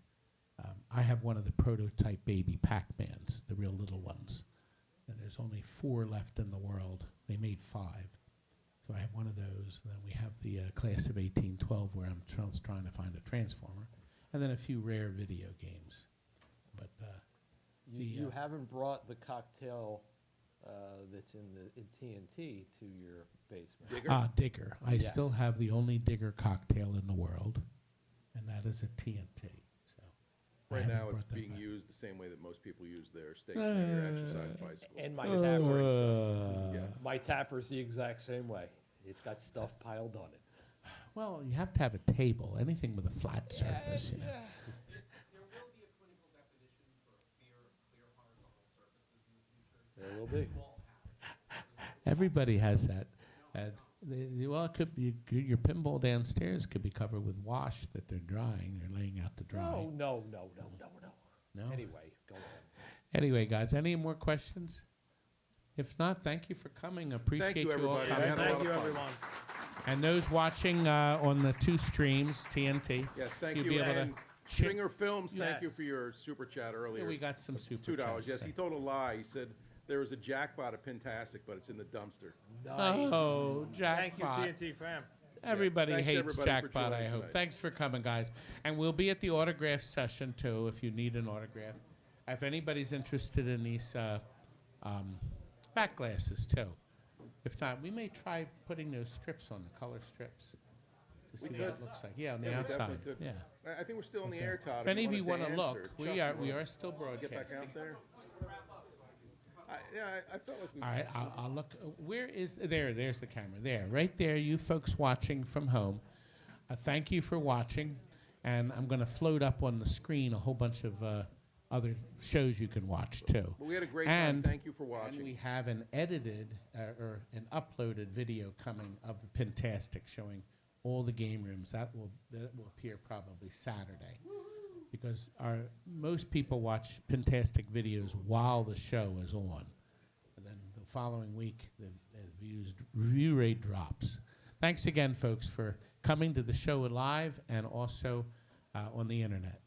I have one of the prototype baby Pac-Mans, the real little ones. And there's only 4 left in the world. They made 5. So I have one of those. And then we have the class of 1812 where I'm trying to find a transformer. And then a few rare video games. But You haven't brought the cocktail that's in TNT to your basement. Digger? Digger. I still Yes. have the only Digger cocktail in the world, and that is a TNT. So I Right haven't now, it's brought that being back. used the same way that most people use their stationary or exercise bicycles. And my Just storing tapper, stuff. Yes. my tapper's the exact same way. It's got stuff piled on it. Well, you have to have a table, anything with a flat surface. You know. There will be a clinical definition for clear horizontal surfaces in the future. There will be. Everybody has that. And well, it could be your pinball downstairs could be covered with wash that they're drying. They're laying out to dry. No. No? Anyway, go on. Anyway, guys, any more questions? If not, thank you for coming. Appreciate you, all everybody. coming. Had a lot Thank of you, fun. everyone. And those watching on the 2 streams, TNT. Yes, thank you'll you. be able And to Stringer Films, thank you Yes. for your super chat earlier. Yeah, we got some super $2. chats. Yes, he told a lie. He said there was a jackpot at Pintastic, but it's in the dumpster. Nice. Oh, Thank you, jackpot. TNT fam. Everybody Thanks, hates everybody, for jackpot, I joining hope. tonight. Thanks for coming, guys. And we'll be at the autograph session, too, if you need an autograph. If anybody's interested in these back glasses, too. If not, we may try putting those strips on, the color strips, to see We what could. it looks like. Yeah, on the Yeah, we outside. definitely could. Yeah. I think we're still on the air, Todd. If any of you want want to look, we Chuck, are still get broadcasting. back out there. I felt like we. All right, I'll look. Where is there's the camera. There, right there. You folks watching from home, thank you for watching, and I'm going to float up on the screen a whole bunch of other shows you can watch too. Well, we had a great time. Thank you for watching. And we have an edited or an uploaded video coming of the Pintastic showing all the game rooms. That will appear probably Saturday, because most people watch Pintastic videos while the show is on, and then the following week the view rate drops. Thanks again, folks, for coming to the show live and also on the internet.